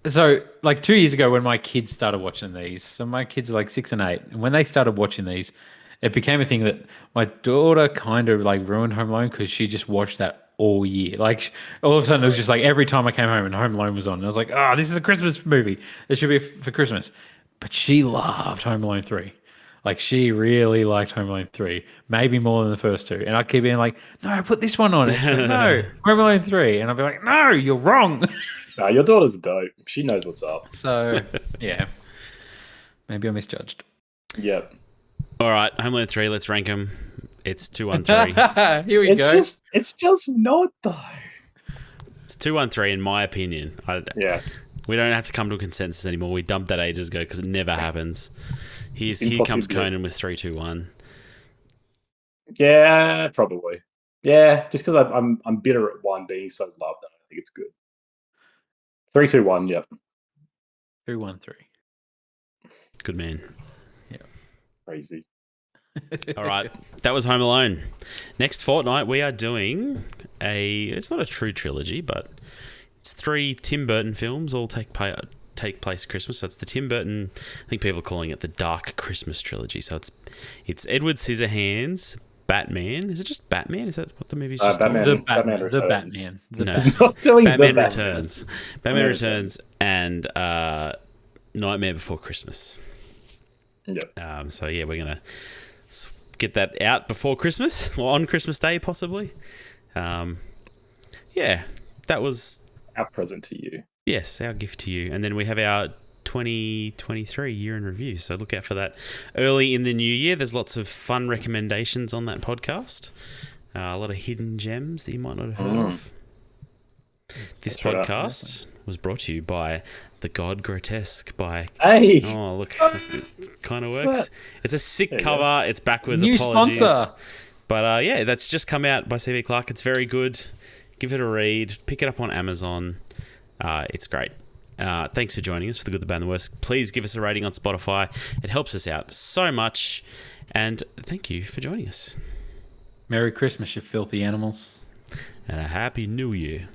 So 2 years ago when my kids started watching these, so my kids are 6 and 8, and when they started watching these, it became a thing that my daughter kind of ruined Home Alone because she just watched that all year. All of a sudden it was just every time I came home and Home Alone was on, and I was like, this is a Christmas movie. It should be for Christmas. But she loved Home Alone 3. She really liked Home Alone 3, maybe more than the first two. And I keep being like, no, put this one on. No, Home Alone 3. And I'll be like, no, you're wrong. No, your daughter's dope. She knows what's up. So, yeah. Maybe I misjudged. Yep. All right, Home Alone 3, let's rank them. It's 2, 1, 3. Here we go. It's just not, though. It's 2, 1, 3 in my opinion. We don't have to come to a consensus anymore. We dumped that ages ago because it never happens. Here comes Conan with 3, 2, 1. Yeah, probably. Yeah, just because I'm bitter at 1 being so loved that I think it's good. 3, 2, 1, yep. 2, 1, 3. Good man. Yeah. Crazy. All right, that was Home Alone. Next fortnight, we are doing it's not a true trilogy, but it's 3 Tim Burton films, all take place at Christmas. So it's the Tim Burton, I think people are calling it the Dark Christmas Trilogy. So it's Edward Scissorhands, Batman. Is it just Batman? Is that what the movie's just Batman, called? Batman The Returns. Batman. Batman Returns. Batman Returns and Nightmare Before Christmas. Yep. So yeah, we're gonna get that out before Christmas or on Christmas Day possibly. Yeah, that was our present to you. Yes, our gift to you. And then we have our 2023 year in review. So look out for that early in the new year. There's lots of fun recommendations on that podcast. A lot of hidden gems that you might not have heard of. This podcast was brought to you by The God Grotesque by... Hey! Oh, look. It kind of works. It's a sick cover. It's backwards. New Apologies. sponsor. But yeah, that's just come out by CV Clark. It's very good. Give it a read. Pick it up on Amazon. It's great. Thanks for joining us for The Good, the Bad, and the Worst. Please give us a rating on Spotify. It helps us out so much. And thank you for joining us. Merry Christmas, you filthy animals. And a Happy New Year.